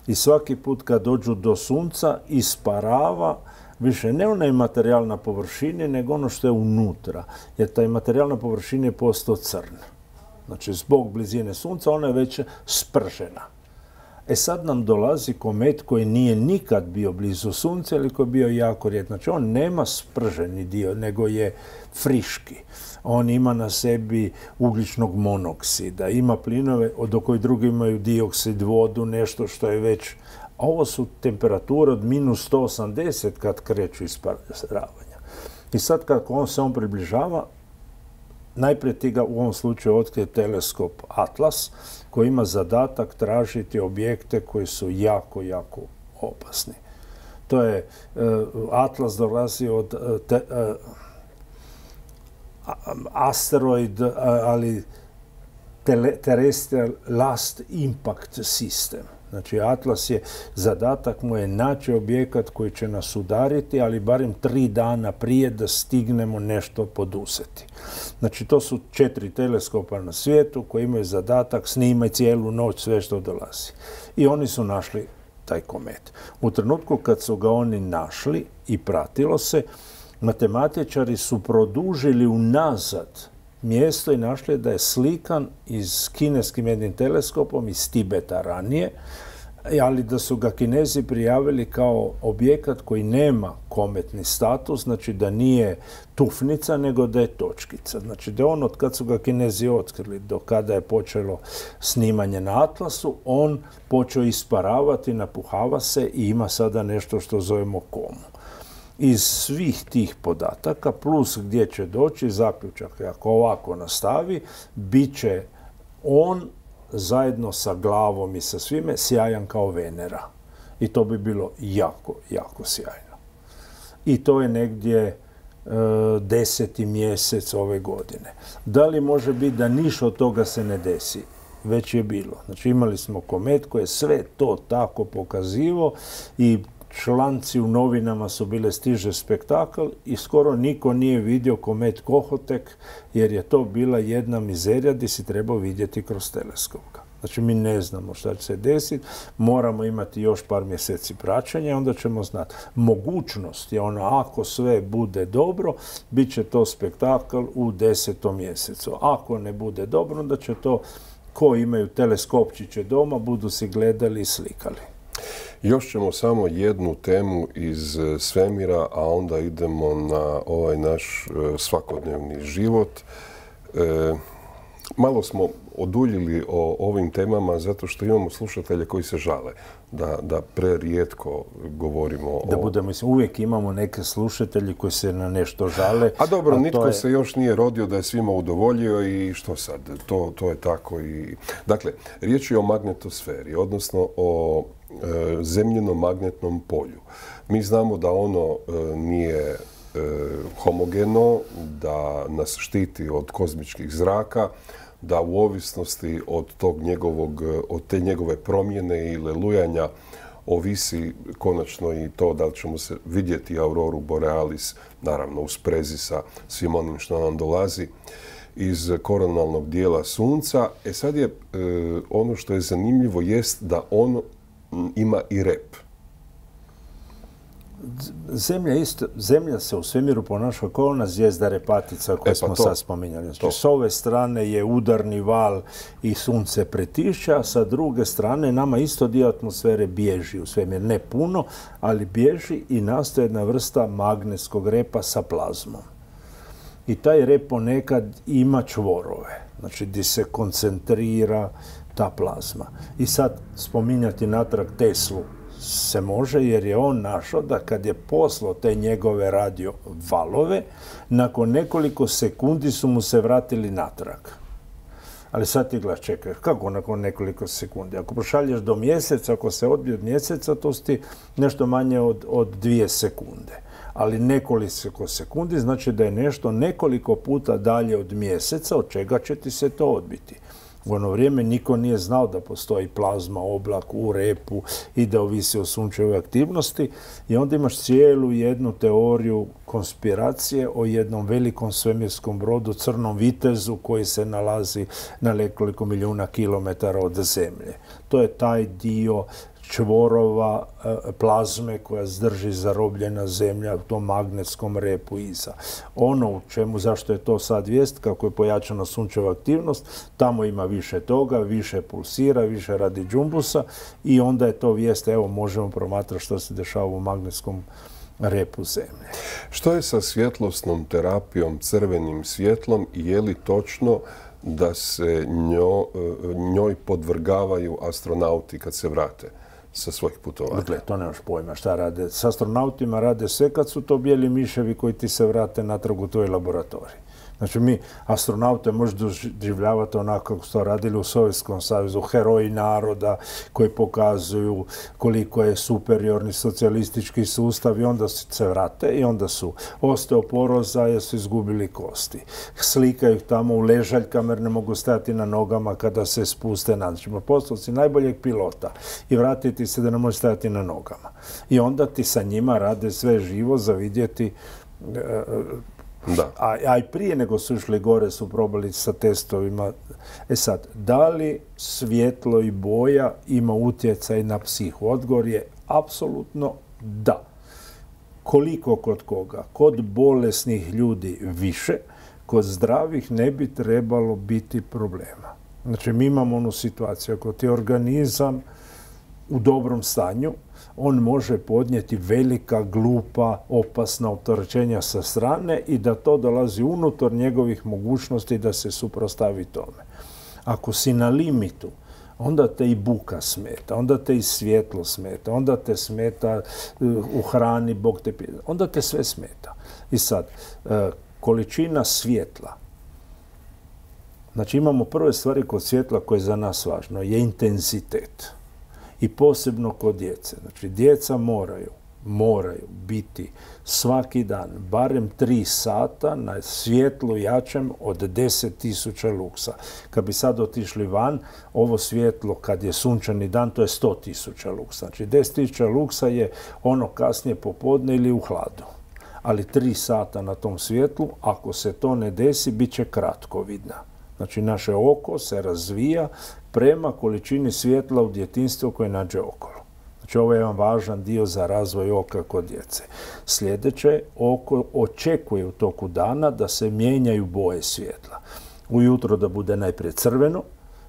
Speaker 7: i svaki put kad dođu do sunca isparava više ne onaj materijal na površini, nego ono što je unutra. Jer taj materijal na površini je postao crn. Znači, zbog blizine sunca ona je već spržena. E sad nam dolazi komet koji nije nikad bio blizu sunca ili koji je bio jako rijetki. Znači, on nema sprženi dio, nego je friški. On ima na sebi ugljičnog monoksida, ima plinove od kojih drugi imaju dioksid, vodu, nešto što je već. Ovo su temperature od minus 180 kad kreću isparavanja. I sad kako se on približava, najprije ti ga u ovom slučaju otkrije teleskop Atlas, koji ima zadatak tražiti objekte koji su jako, jako opasni. To je Atlas dolazi od asteroid, ali Terrestrial Last Impact System. Znači, Atlas je, zadatak mu je naći objekat koji će nas udariti, ali barem 3 dana prije da stignemo nešto poduzeti. Znači, to su 4 teleskopa na svijetu koji imaju zadatak snimaj cijelu noć sve što dolazi. I oni su našli taj komet. U trenutku kad su ga oni našli i pratilo se, matematičari su produžili unazad mjesto i našli da je slikan s kineskim jednim teleskopom iz Tibeta ranije, ali da su ga Kinezi prijavili kao objekat koji nema kometni status, znači da nije tufnica, nego da je točkica. Znači da on, od kad su ga Kinezi otkrili do kada je počelo snimanje na Atlasu, on počeo isparavati, napuhava se i ima sada nešto što zovemo komu. Iz svih tih podataka, plus gdje će doći zaključak, ako ovako nastavi, bit će on zajedno sa glavom i sa svime sjajan kao Venera. I to bi bilo jako, jako sjajno. I to je negdje 10. mjesec ove godine. Da li može biti da ništa od toga se ne desi? Već je bilo. Znači imali smo komet koji je sve to tako pokazivao i članci u novinama su bile stiže spektakl i skoro niko nije vidio komet Kohotek, jer je to bila jedna mizerija gdje si trebao vidjeti kroz teleskop. Znači mi ne znamo šta će se desiti, moramo imati još par mjeseci praćenja, onda ćemo znati. Mogućnost je ono, ako sve bude dobro, bit će to spektakl u 10. mjesecu. Ako ne bude dobro, onda će to, ko imaju teleskopčiće doma, budu si gledali i slikali.
Speaker 6: Još ćemo samo jednu temu iz svemira, a onda idemo na ovaj naš svakodnevni život. Malo smo oduljili o ovim temama zato što imamo slušatelje koji se žale da prerijetko govorimo
Speaker 7: da budemo, uvijek imamo neke slušatelji koji se na nešto žale.
Speaker 6: A dobro, nitko se još nije rodio da je svima udovoljio i što sad? To je tako. Dakle, riječ je o magnetosferi, odnosno o zemljenom magnetnom polju. Mi znamo da ono nije homogeno, da nas štiti od kozmičkih zraka, da u ovisnosti od te njegove promjene ili lujanja ovisi konačno i to da li ćemo se vidjeti auroru borealis, naravno u sprezi sa svim onim što nam dolazi iz koronalnog dijela Sunca. Sad je ono što je zanimljivo jest da on ima i rep.
Speaker 7: Zemlja se u svemiru ponaša kao ona zvijezda repatica koju smo sad spominjali. Znači, s ove strane je udarni val i sunce pretišća, a sa druge strane nama isto dio atmosfere bježi u svemir. Ne puno, ali bježi i nastaje jedna vrsta magnetskog repa sa plazmom. I taj rep ponekad ima čvorove, znači gdje se koncentrira ta plazma. I sad spominjati natrag Teslu se može jer je on našao da kad je poslao te njegove radio valove, nakon nekoliko sekundi su mu se vratili natrag. Ali sad ti gledaš, čekaj, kako nakon nekoliko sekundi? Ako prošalješ do mjeseca, ako se odbije od mjeseca, to su ti nešto manje od 2 sekunde. Ali nekoliko sekundi znači da je nešto nekoliko puta dalje od mjeseca, od čega će ti se to odbiti. U ono vrijeme niko nije znao da postoji plazma, oblak u repu i da ovisi o sunčevoj aktivnosti. I onda imaš cijelu jednu teoriju konspiracije o jednom velikom svemirskom brodu, crnom vitezu, koji se nalazi na nekoliko milijuna kilometara od Zemlje. To je taj dio čvorova plazme koja zdrži zarobljena Zemlja u tom magnetskom repu iza. Ono u čemu, zašto je to sad vijest, kako je pojačana sunčeva aktivnost, tamo ima više toga, više pulsira, više radi džumbusa i onda je to vijest, evo možemo promatrati što se dešava u magnetskom repu Zemlje.
Speaker 6: Što je sa svjetlosnom terapijom, crvenim svjetlom i je li točno da se njoj podvrgavaju astronauti kad se vrate sa svojih putovanja?
Speaker 7: Dakle, to nemaš pojma šta rade. S astronautima rade sve kad su to bijeli miševi koji ti se vrate natrag u tvoj laboratorij. Znači mi astronaute možda doživljavati onako kako su to radili u Sovjetskom savezu, heroji naroda koji pokazuju koliko je superiorni socijalistički sustav i onda se vrate i onda su osteoporoza jer su izgubili kosti. Slikaju ih tamo u ležaljkama jer ne mogu stajati na nogama kada se spuste na postavci najboljeg pilota i vratiti se da ne može stajati na nogama. I onda ti sa njima rade sve živo za vidjeti. A i prije nego su išli gore su probali sa testovima. Sad, da li svjetlo i boja ima utjecaj na psihu? Odgovor je apsolutno da. Koliko kod koga? Kod bolesnih ljudi više, kod zdravih ne bi trebalo biti problema. Znači, mi imamo onu situaciju, ako ti je organizam u dobrom stanju, on može podnijeti velika, glupa, opasna opterećenja sa strane i da to dolazi unutar njegovih mogućnosti da se suprotstavi tome. Ako si na limitu, onda te i buka smeta, onda te i svjetlo smeta, onda te smeta u hrani, Bog te pita, onda te sve smeta. I sad, količina svjetla. Znači, imamo prve stvari kod svjetla koje je za nas važno, je intenzitet. I posebno kod djece. Znači, djeca moraju biti svaki dan barem 3 sata na svjetlu jačem od 10.000 luksa. Kad bi sad otišli van, ovo svjetlo kad je sunčani dan, to je 100.000 luksa. Znači, 10.000 luksa je ono kasnije popodne ili u hladu. Ali 3 sata na tom svjetlu, ako se to ne desi, bit će kratkovidna. Znači, naše oko se razvija prema količini svjetla u djetinjstvu koje nađe okolo. Znači, ovo je jedan važan dio za razvoj oka kod djece. Sljedeće, oko očekuje u toku dana da se mijenjaju boje svjetla. Ujutro da bude najprije crveno,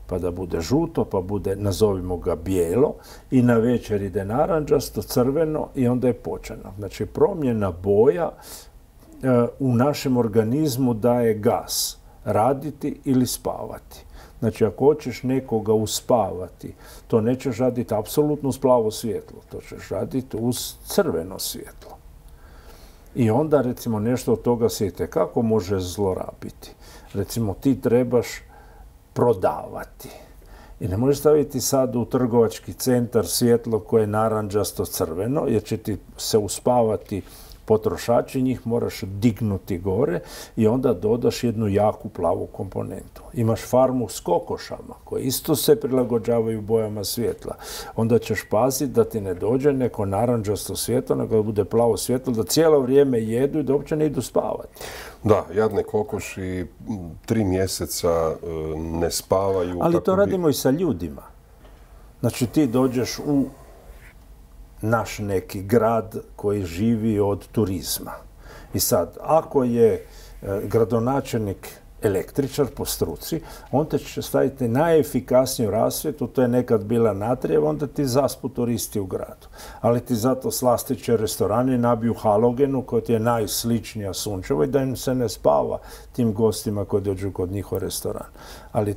Speaker 7: pa da bude žuto, pa bude, nazovimo ga, bijelo, i na večer ide naranđasto, crveno i onda je počeno. Znači, promjena boja u našem organizmu daje gas. Raditi ili spavati. Znači, ako hoćeš nekoga uspavati, to nećeš raditi apsolutno uz plavo svjetlo, to ćeš raditi uz crveno svjetlo. I onda, recimo, nešto od toga se itekako može zlorabiti. Recimo, ti trebaš prodavati. I ne možeš staviti sad u trgovački centar svjetlo koje je naranđasto crveno, jer će ti se uspavati potrošači, njih moraš dignuti gore i onda dodaš jednu jaku plavu komponentu. Imaš farmu s kokošama koje isto se prilagođavaju bojama svjetla. Onda ćeš paziti da ti ne dođe neko naranđasto svjetlo, nego da bude plavo svjetlo, da cijelo vrijeme jedu i da uopće ne idu spavati.
Speaker 6: Da, jadne kokoši 3 mjeseca ne spavaju.
Speaker 7: Ali to radimo i sa ljudima. Znači, ti dođeš u naš neki grad koji živi od turizma. I sad, ako je gradonačelnik električar po struci, on te će staviti najefikasniju rasvjetu, to je nekad bila natrijeva, onda ti zaspu turisti u gradu. Ali ti zato slastiće restorani nabiju halogenu koja ti je najsličnija sunčevoj, da im se ne spava tim gostima koji dođu kod njih u restoran. Ali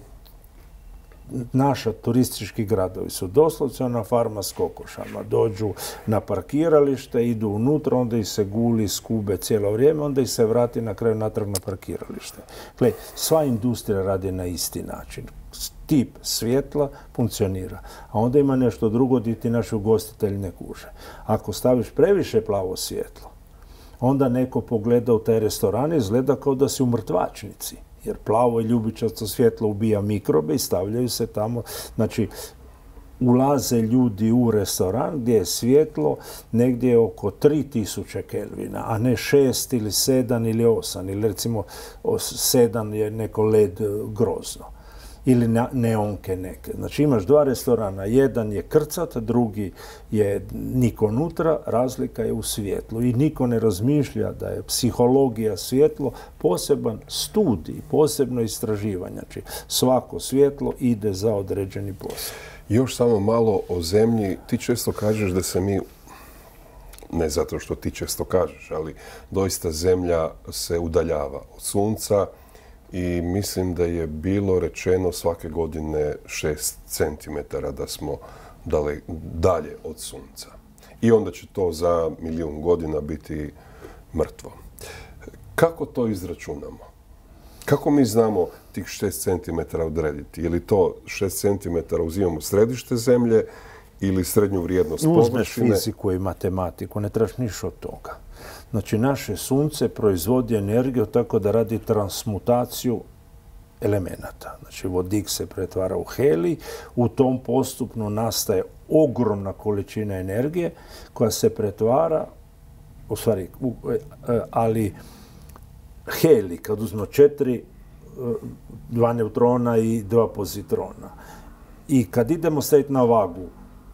Speaker 7: naša turistički gradovi su doslovce ona farma s kokošama. Dođu na parkiralište, idu unutra, onda ih se guli, skube cijelo vrijeme, onda ih se vrati na kraju natrag na parkiralište. Gle, sva industrija radi na isti način. Tip svjetla funkcionira. A onda ima nešto drugo gdje ti naši ugostitelji ne kuže. Ako staviš previše plavo svjetlo, onda neko pogleda u taj restoran i izgleda kao da si u mrtvačnici. Jer plavo i ljubičasto svjetlo ubija mikrobe i stavljaju se tamo. Znači, ulaze ljudi u restoran gdje je svjetlo negdje oko 3000 kelvina, a ne 6 ili 7 ili 8. Ili recimo 7 je neko led grozno. Ili neonke neke. Znači, imaš 2 restorana. Jedan je krcat, drugi je niko unutra, razlika je u svjetlu. I niko ne razmišlja da je psihologija svjetlo poseban studij, posebno istraživanje. Znači, svako svjetlo ide za određeni posao.
Speaker 6: Još samo malo o zemlji. Ti često kažeš da se mi, ne zato što ti često kažeš, ali doista zemlja se udaljava od sunca i mislim da je bilo rečeno svake godine 6 centimetara da smo dalje od sunca. I onda će to za 1.000.000 godina biti mrtvo. Kako to izračunamo? Kako mi znamo tih 6 cm odrediti? Je li to 6 cm uzimamo središte zemlje ili srednju vrijednost površine?
Speaker 7: Uzmeš fiziku i matematiku, ne trebaš ništa od toga. Znači, naše sunce proizvodi energiju tako da radi transmutaciju elemenata. Znači, vodik se pretvara u helij, u tom postupno nastaje ogromna količina energije koja se pretvara, u stvari, ali helij, kad uzmemo 2 neutrona i 2 pozitrona. I kad idemo staviti na vagu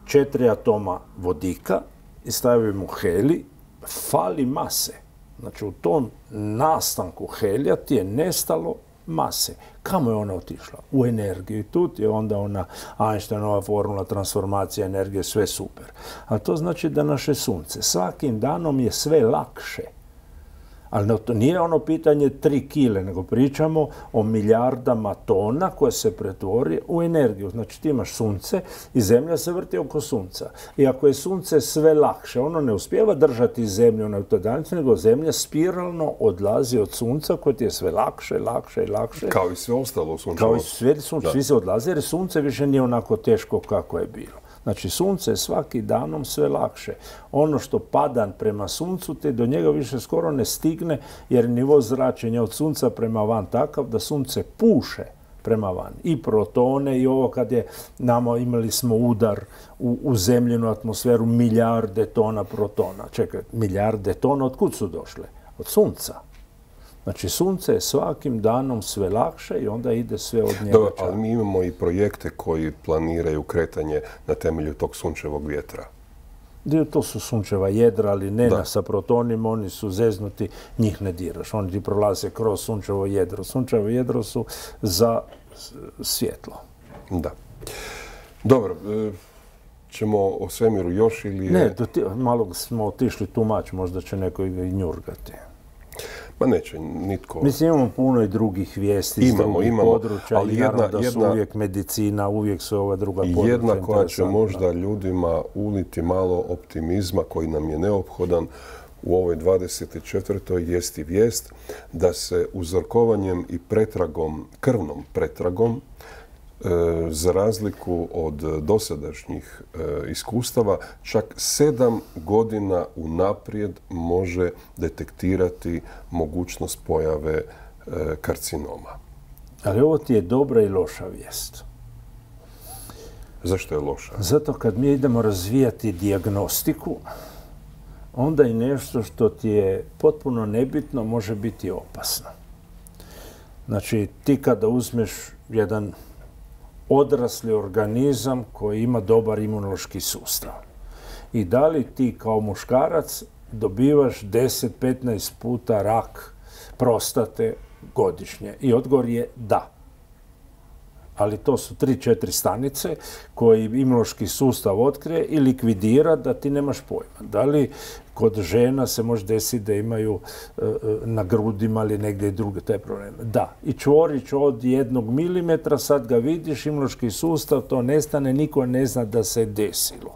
Speaker 7: 4 atoma vodika i stavimo helij, fali mase. Znači, u tom nastanku helija ti je nestalo mase. Kamo je ona otišla? U energiju. I tu je onda ona Einsteinova formula, transformacija energije, sve super. Ali to znači da naše sunce svakim danom je sve lakše. Ali to nije ono pitanje 3 kile, nego pričamo o milijardama tona koje se pretvori u energiju. Znači ti imaš sunce i zemlja se vrti oko sunca. I ako je sunce sve lakše, ono ne uspijeva držati zemlju na toj danici, nego zemlja spiralno odlazi od sunca koje ti je sve lakše, lakše i lakše.
Speaker 6: Kao i sve ostalo u sunčevu.
Speaker 7: Kao i sve sunce, svi se odlaze jer sunce više nije onako teško kako je bilo. Znači, sunce je svaki danom sve lakše. Ono što pada prema suncu, te do njega više skoro ne stigne, jer nivo zračenja od sunca prema van takav da sunce puše prema van. I protone, i ovo kad je imali smo udar u zemljinu atmosferu, milijarde tona protona. Čekaj, milijarde tona, otkud su došle? Od sunca. Znači, sunce je svakim danom sve lakše i onda ide sve od njega.
Speaker 6: Dobro, ali mi imamo i projekte koji planiraju kretanje na temelju tog sunčevog vjetra.
Speaker 7: To su sunčeva jedra, ali ne sa protonima, oni su zeznuti, njih ne diraš. Oni ti prolaze kroz sunčevo jedro. Sunčevo jedro su za svjetlo.
Speaker 6: Da. Dobro, ćemo o svemiru još ili je...
Speaker 7: Ne, malo smo otišli tumač, možda će neko i njurgati.
Speaker 6: Pa neće, nitko...
Speaker 7: Mislim, imamo puno i drugih vijesti iz drugih područja, ali naravno da su uvijek medicina, uvijek su ova druga područja.
Speaker 6: Jedna koja će možda ljudima uliti malo optimizma koji nam je neophodan u ovoj 24. jest i vijest da se uzorkovanjem i pretragom, krvnom pretragom, za razliku od dosadašnjih iskustava, čak 7 godina unaprijed može detektirati mogućnost pojave karcinoma.
Speaker 7: Ali ovo ti je dobra i loša vijest.
Speaker 6: Zašto je loša?
Speaker 7: Zato kad mi idemo razvijati dijagnostiku, onda i nešto što ti je potpuno nebitno može biti opasno. Znači, ti kada uzmeš jedan odrasli organizam koji ima dobar imunološki sustav. I da li ti kao muškarac dobivaš 10-15 puta rak prostate godišnje? I odgovor je da. Ali to su 3-4 stanice koji imunološki sustav otkrije i likvidira da ti nemaš pojma. Da li kod žena se može desiti da imaju na grudima ili negdje i druge te probleme? Da. I čvorić od 1 milimetra, sad ga vidiš, imunološki sustav, to nestane, niko ne zna da se desilo.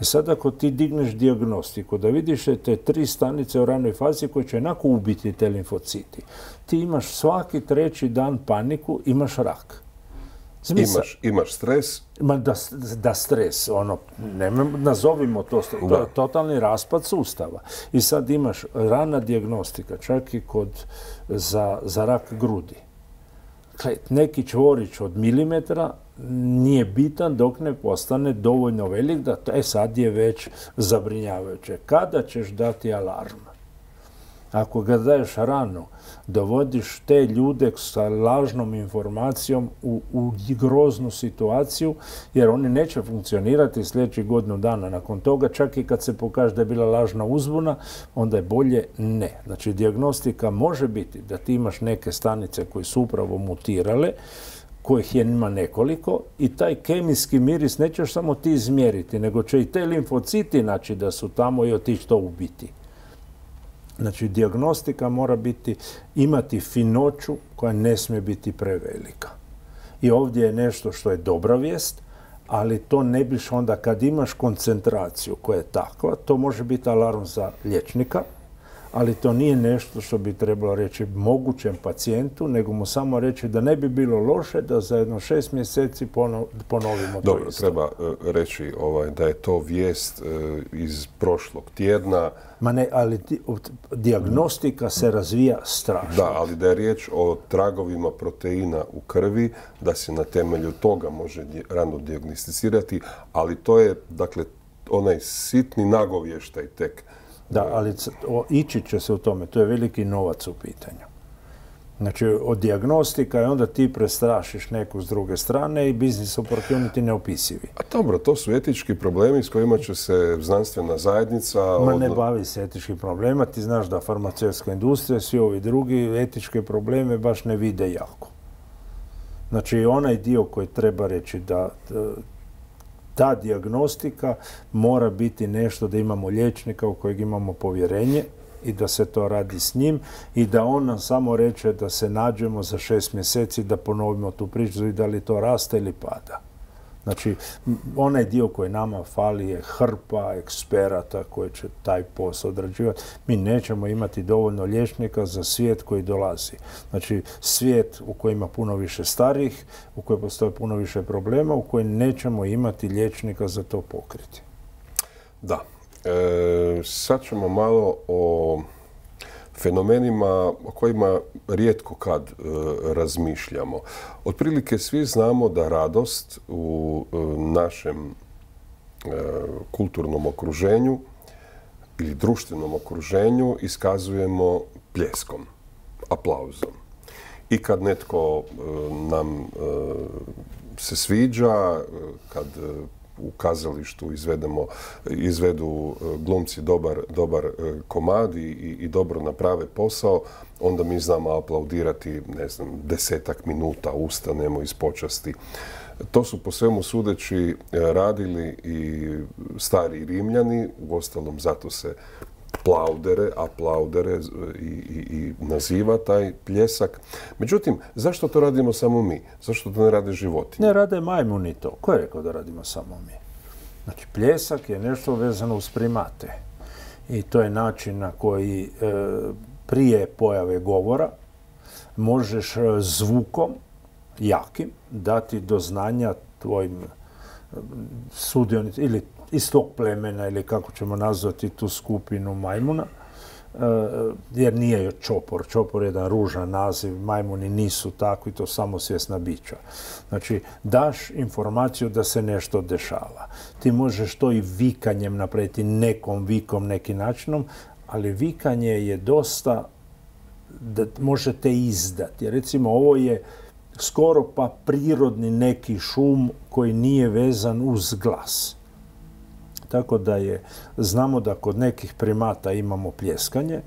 Speaker 7: Sad ako ti digneš dijagnostiku, da vidiš te 3 stanice u ranoj fazi koje će onako ubiti te limfociti, ti imaš svaki 3. dan paniku, imaš rak.
Speaker 6: Imaš stres?
Speaker 7: Da stres, nazovimo to je totalni raspad sustava. I sad imaš rana dijagnostika, čak i za rak grudi. Neki čvorić od milimetra nije bitan dok ne postane dovoljno velik da sad je već zabrinjavajuće. Kada ćeš dati alarm? Ako ga daješ rano, dovodiš te ljude sa lažnom informacijom u groznu situaciju, jer oni neće funkcionirati sljedećih godinu dana. Nakon toga, čak i kad se pokaže da je bila lažna uzbuna, onda je bolje ne. Znači, dijagnostika može biti da ti imaš neke stanice koje su upravo mutirale, kojih ima nekoliko, i taj kemijski miris nećeš samo ti izmjeriti, nego će i te limfociti naći da su tamo i otići to ubiti. Znači, dijagnostika mora imati finoću koja ne smije biti prevelika. I ovdje je nešto što je dobra vijest, ali to ne biš onda kad imaš koncentraciju koja je takva, to može biti alarm za liječnika, ali to nije nešto što bi trebalo reći mogućem pacijentu, nego mu samo reći da ne bi bilo loše da za jedno 6 mjeseci ponovimo to isto.
Speaker 6: Treba reći da je to vijest iz prošlog tjedna.
Speaker 7: Ma ne, ali dijagnostika se razvija strašno.
Speaker 6: Da, ali da je riječ o tragovima proteina u krvi, da se na temelju toga može rano dijagnosticirati, ali to je, dakle, onaj sitni nagovještaj tek.
Speaker 7: Da, ali ići će se u tome. To je veliki novac u pitanju. Znači, od dijagnostika i onda ti prestrašiš neku s druge strane i biznis opportunity neopisivi.
Speaker 6: A dobro, to su etički problemi s kojima će se znanstvena zajednica...
Speaker 7: Ne bavi se etičkim problema. Ti znaš da farmaceutska industrija, svi ovi drugi etičke probleme baš ne vide jako. Znači, onaj dio koji treba reći da ta dijagnostika mora biti nešto da imamo liječnika u kojeg imamo povjerenje i da se to radi s njim i da on nam samo reče da se nađemo za 6 mjeseci da ponovimo tu priču i da li to raste ili pada. Znači, onaj dio koji nama fali je hrpa eksperata koji će taj posao odrađivati. Mi nećemo imati dovoljno liječnika za svijet koji dolazi. Znači, svijet u kojem ima puno više starih, u kojem postoje puno više problema, u kojem nećemo imati liječnika za to pokriti.
Speaker 6: Da. Sad ćemo malo o fenomenima o kojima rijetko kad razmišljamo. Otprilike svi znamo da radost u našem kulturnom okruženju ili društvenom okruženju iskazujemo pljeskom, aplauzom. I kad netko nam se sviđa, kad u kazalištu izvedu glumci dobar komad i dobro naprave posao, onda mi znamo aplaudirati, 10 minuta, ustanemo iz počasti. To su po svemu sudeći radili i stari Rimljani, uostalom zato se aplaudere i naziva taj pljesak. Međutim, zašto to radimo samo mi? Zašto to ne rade životinje?
Speaker 7: Ne rade majmuni to. Ko je rekao da radimo samo mi? Znači, pljesak je nešto vezano uz primate. I to je način na koji prije pojave govora možeš zvukom jakim dati do znanja tvojim sudionicima ili iz tog plemena ili kako ćemo nazvati tu skupinu majmuna, jer nije čopor. Čopor je jedan ružan naziv, majmuni nisu takvi, to samosvjesna bića. Znači, daš informaciju da se nešto dešava. Ti možeš to i vikanjem napraviti, nekom vikom, nekim načinom, ali vikanje je dosta da možete izdati. Recimo, ovo je skoro pa prirodni neki šum koji nije vezan uz glas. Tako da znamo da kod nekih primata imamo pljeskanje.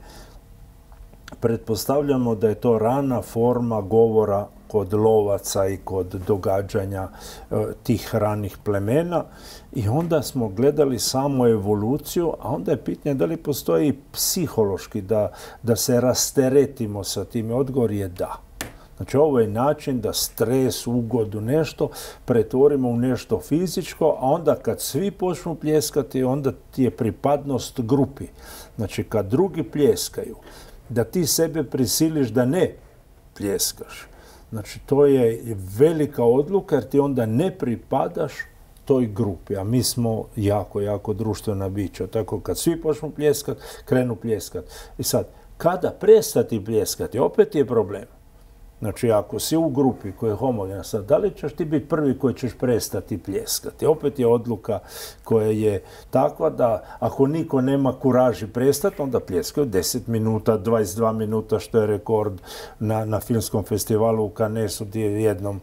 Speaker 7: Pretpostavljamo da je to rana forma govora kod lovaca i kod događanja tih ranih plemena. I onda smo gledali samo evoluciju, a onda je pitanje da li postoji psihološki da se rasteretimo sa tim. Odgovor je da. Znači, ovo je način da stres, ugodu, nešto pretvorimo u nešto fizičko, a onda kad svi počnu pljeskati, onda ti je pripadnost grupi. Znači, kad drugi pljeskaju, da ti sebe prisiliš da ne pljeskaš. Znači, to je velika odluka jer ti onda ne pripadaš toj grupi, a mi smo jako društvena bića. Tako kad svi počnu pljeskat, krenu pljeskat. I sad, kada prestati pljeskati, opet je problem. Znači, ako si u grupi koja je homogena, sad, da li ćeš ti biti prvi koji ćeš prestati pljeskati? Opet je odluka koja je takva da ako niko nema kuraži prestati, onda pljeskaju 10 minuta, 22 minuta, što je rekord na filmskom festivalu u Cannesu gdje je jednom...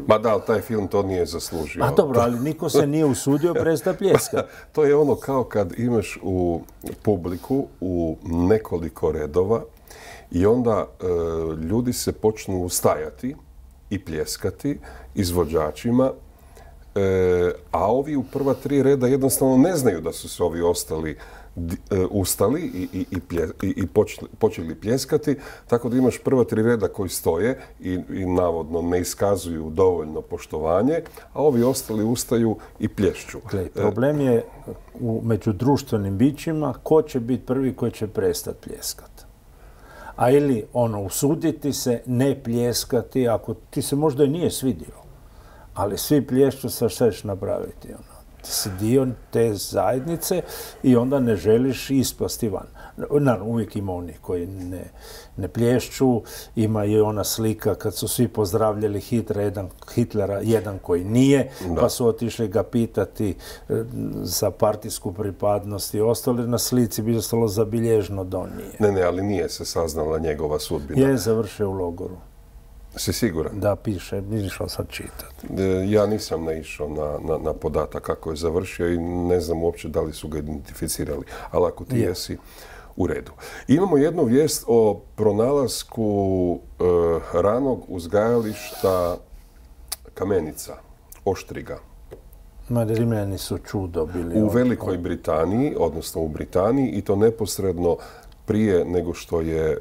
Speaker 6: Ma da, ali taj film to nije zaslužio.
Speaker 7: A dobro, ali niko se nije usudio prestati pljeskati.
Speaker 6: To je ono kao kad imaš u publiku u nekoliko redova i onda ljudi se počnu ustajati i pljeskati izvođačima, a ovi u prva 3 reda jednostavno ne znaju da su se ovi ostali ustali i počeli pljeskati, tako da imaš prva 3 reda koji stoje i navodno ne iskazuju dovoljno poštovanje, a ovi ostali ustaju i plješću.
Speaker 7: Problem je među društvenim bićima ko će biti prvi koji će prestati pljeskati. A ili usuditi se, ne pljeskati, ako ti se možda i nije svidio, ali svi plješću, sa šta ćeš napraviti? Ti si dio te zajednice i onda ne želiš ispasti van. Naravno, uvijek ima oni koji ne plješću, ima i ona slika kad su svi pozdravljali Hitlera, jedan koji nije, pa su otišli ga pitati za partijsku pripadnost i ostali. Na slici bi ostalo zabilježeno da on nije.
Speaker 6: Ne, ali nije se saznala njegova sudbina.
Speaker 7: Je završio u logoru.
Speaker 6: Si siguran?
Speaker 7: Da, piše, išao sam čitati.
Speaker 6: Ja nisam naišao na podatak kako je završio i ne znam uopće da li su ga identificirali. Ali ako ti jesi, u redu. Imamo jednu vijest o pronalasku ranog uzgajališta kamenica, oštriga.
Speaker 7: Rimljani su čudo bili.
Speaker 6: U Velikoj Britaniji, odnosno u Britaniji, i to neposredno prije nego što je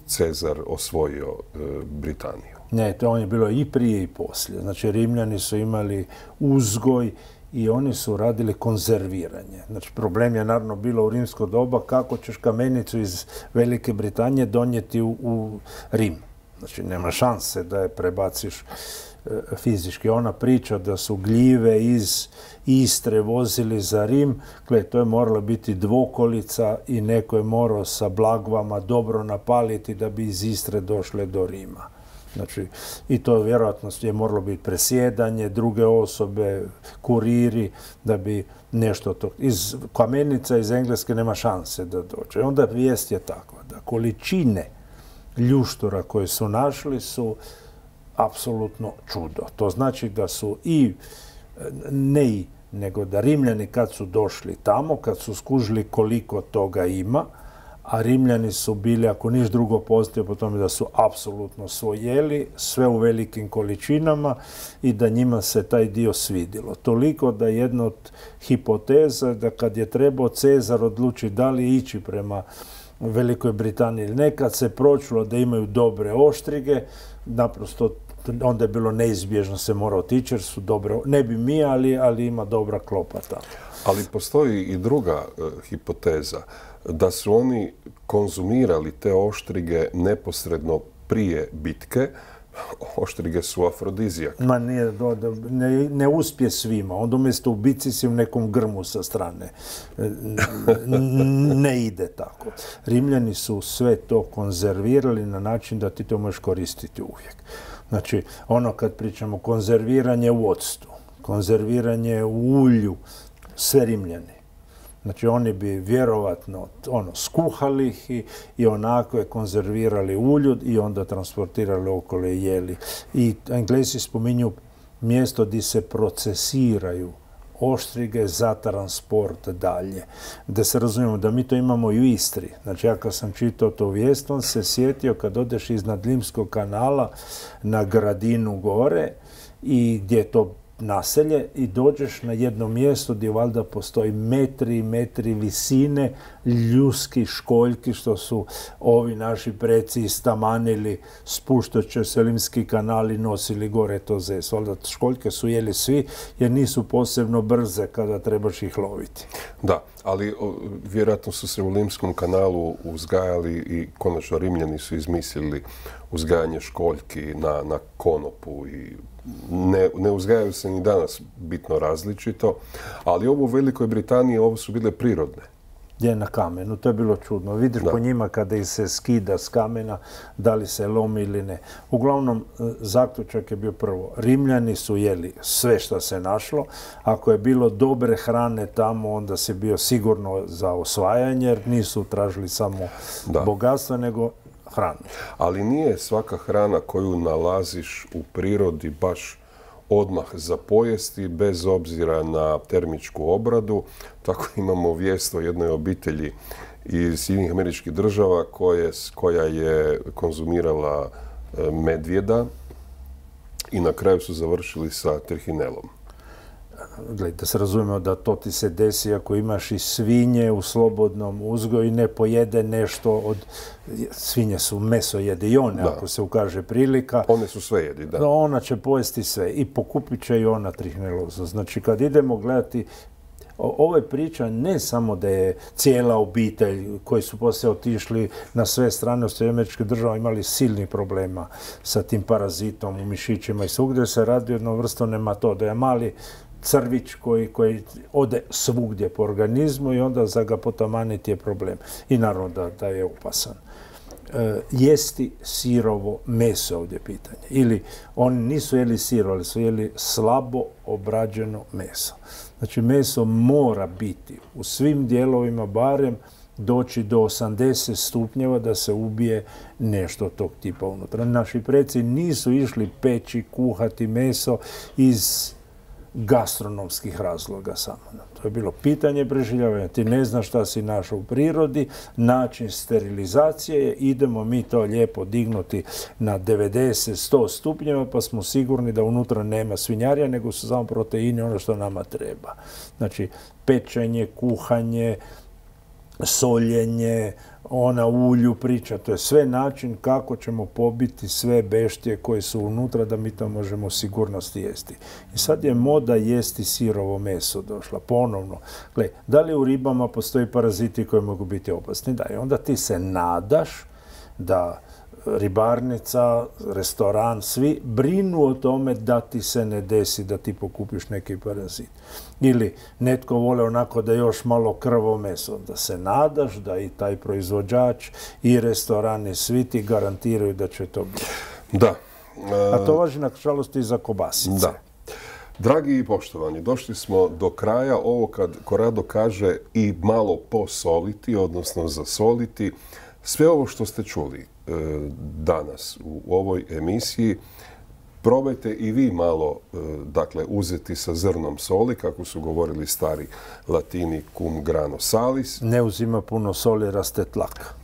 Speaker 6: Cezar osvojio Britaniju.
Speaker 7: Ne, to on je bilo i prije i poslije. Znači, Rimljani su imali uzgoj i oni su radili konzerviranje. Znači, problem je naravno bilo u rimsko doba kako ćeš kamenicu iz Velike Britanije donijeti u Rim. Znači, nema šanse da je prebaciš fizički. Ona priča da su gljive iz Istre vozili za Rim, to je morala biti dvokolica i neko je morao sa blagvama dobro napaliti da bi iz Istre došle do Rima. Znači, i to vjerojatno je moralo biti presjedanje, druge osobe, kuriri, da bi nešto to... Iz kamenica iz Engleske nema šanse da dođe. Onda vijest je takva da količine ljuštura koje su našli su apsolutno čudo. To znači da su nego da Rimljani kad su došli tamo, kad su skužili koliko toga ima, a Rimljani su bili, ako niš drugo postoje, po tome da su apsolutno svojeli, sve u velikim količinama i da njima se taj dio svidilo. Toliko da jedna od hipoteza da kad je trebao Cezar odlučiti da li ići prema Velikoj Britaniji ili ne, kad se pročulo da imaju dobre oštrige, naprosto onda je bilo neizbježno se mora otići jer su dobre, ne bi mi, ali ima dobra klopa tamo.
Speaker 6: Ali postoji i druga hipoteza, da su oni konzumirali te oštrige neposredno prije bitke. Oštrige su afrodizijak.
Speaker 7: Ma ne uspije svima. Onda umjesto u bitci si u nekom grmu sa strane. Ne ide tako. Rimljani su sve to konzervirali na način da ti to možeš koristiti uvijek. Znači, kad pričamo konzerviranje u octu, konzerviranje u ulju, sve Rimljani. Znači, oni bi vjerovatno skuhali ih i onako je konzervirali ulju i onda transportirali okolo i jeli. I Englesi spominju mjesto gdje se procesiraju oštrige za transport dalje. Da se razumijemo da mi to imamo i u Istri. Znači, ja kad sam čitao to vijest, on se sjetio kad odeš iznad Limskog kanala na Gradinu gore i gdje je to naselje i dođeš na jedno mjesto gdje valjda postoji metri i metri visine ljuski školjki što su ovi naši preci istamanili spuštajući se Limski kanal i nosili gore to zes. Valjda školjke su jeli svi jer nisu posebno brze kada trebaš ih loviti.
Speaker 6: Da, ali vjerojatno su se u Limskom kanalu uzgajali i konačno Rimljani su izmislili uzgajanje školjki na konopu i ne uzgajaju se ni danas bitno različito, ali ovo u Velikoj Britaniji ovo su bile prirodne.
Speaker 7: Je na kamenu, to je bilo čudno. Vidiš po njima kada ih se skida s kamena, da li se lomi ili ne. Uglavnom, zaključak je bio prvo. Rimljani su jeli sve što se našlo. Ako je bilo dobre hrane tamo, onda se bio sigurno za osvajanje, jer nisu tražili samo bogatstvo, nego hranu.
Speaker 6: Ali nije svaka hrana koju nalaziš u prirodi baš odmah za pojesti, bez obzira na termičku obradu. Tako imamo vijest o jednoj obitelji iz Sjedinjenih Američkih Država koja je konzumirala medvjeda i na kraju su završili sa trihinelom.
Speaker 7: da se razumemo da to ti se desi ako imaš i svinje u slobodnom uzgoju i ne pojede nešto od... Svinje su mesojede i one, ako se ukaže prilika.
Speaker 6: One su sve jedi, da.
Speaker 7: Ona će pojesti sve i pokupit će i ona trihinelozu. Znači, kad idemo gledati, ovo je priča ne samo da je cijela obitelj koji su poslije otišli na sve strane u Američke države imali silnih problema sa tim parazitom u mišićima i svugdje se radi jednom vrstom nematoda. Je mali crvić koji ode svugdje po organizmu i onda za ga potamaniti je problem. I naravno da je opasan. Jesti sirovo meso, ovdje pitanje. Ili oni nisu jeli siro, ali su jeli slabo obrađeno meso. Znači, meso mora biti u svim dijelovima barem doći do 80 stupnjeva da se ubije nešto tog tipa unutra. Naši preci nisu išli peći, kuhati meso iz gastronomskih razloga samo. To je bilo pitanje preživljavanja. Ti ne znaš šta si našao u prirodi, način sterilizacije je, idemo mi to lijepo dignuti na 90-100 stupnjeva, pa smo sigurni da unutra nema svinjarija, nego su samo proteini, ono što nama treba. Znači, pečenje, kuhanje, soljenje, ona ulju priča, to je sve način kako ćemo pobiti sve beštije koje su unutra da mi to možemo sigurnosti jesti. I sad je moda jesti sirovo meso došla, ponovno. Gle, da li u ribama postoji paraziti koji mogu biti opasni? Da, i onda ti se nadaš da ribarnica, restoran, svi brinu o tome da ti se ne desi da ti pokupiš neki parazit. Ili netko vole onako da još malo krvo meso. Da se nadaš da i taj proizvođač i restorani svi ti garantiraju da će to biti.
Speaker 6: Da.
Speaker 7: A to važi na žalost i za kobasice.
Speaker 6: Da. Dragi i poštovani, došli smo do kraja ovo kad Corrado kaže i malo posoliti, odnosno zasoliti. Sve ovo što ste čuli danas u ovoj emisiji, probajte i vi malo uzeti sa zrnom soli, kako su govorili stari Latini, cum grano salis.
Speaker 7: Ne uzima puno soli, raste tlak.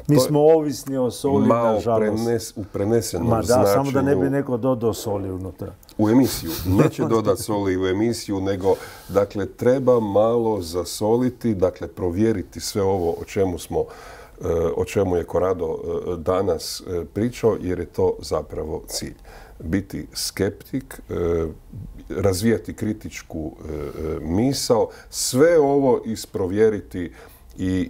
Speaker 7: Mi smo ovisni o soli, nažalost.
Speaker 6: U prenesenom
Speaker 7: značenju. Samo da ne bi neko dodao soli unutra.
Speaker 6: U emisiju. Neće dodati soli u emisiju, nego, treba malo zasoliti, provjeriti sve ovo o čemu je Corrado danas pričao, jer je to zapravo cilj. Biti skeptik, razvijati kritičku misao, sve ovo isprovjeriti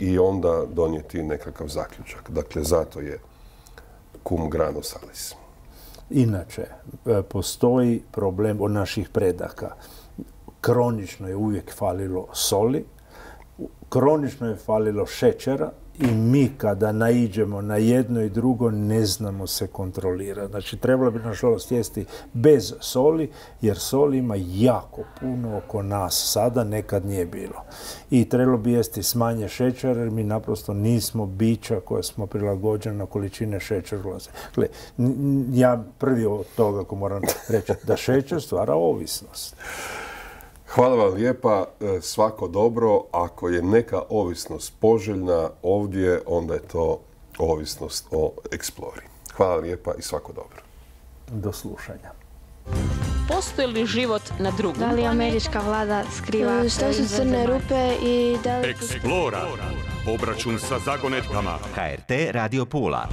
Speaker 6: i onda donijeti nekakav zaključak. Dakle, zato je cum grano salis.
Speaker 7: Inače, postoji problem od naših predaka. Kronično je uvijek falilo soli, kronično je falilo šećera, i mi kada naiđemo na jedno i drugo ne znamo se kontrolirati. Znači, trebalo bi nažalost jesti bez soli, jer soli ima jako puno oko nas sada, nekad nije bilo. I trebalo bi jesti s manje šećera, jer mi naprosto nismo bića koje smo prilagođeni na količine šećera. Dakle, ja prvi od toga ako moram reći da šećer stvara ovisnost.
Speaker 6: Hvala vam lijepa, svako dobro. Ako je neka ovisnost poželjna ovdje, onda je to ovisnost o Explori. Hvala lijepa i svako dobro.
Speaker 7: Do slušanja.
Speaker 1: Postoji li život na drugom?
Speaker 2: Da li američka vlada skriva što su crne rupe i da li...
Speaker 4: Explora. Obračun sa zagonetkama.
Speaker 5: HRT Radio Pula.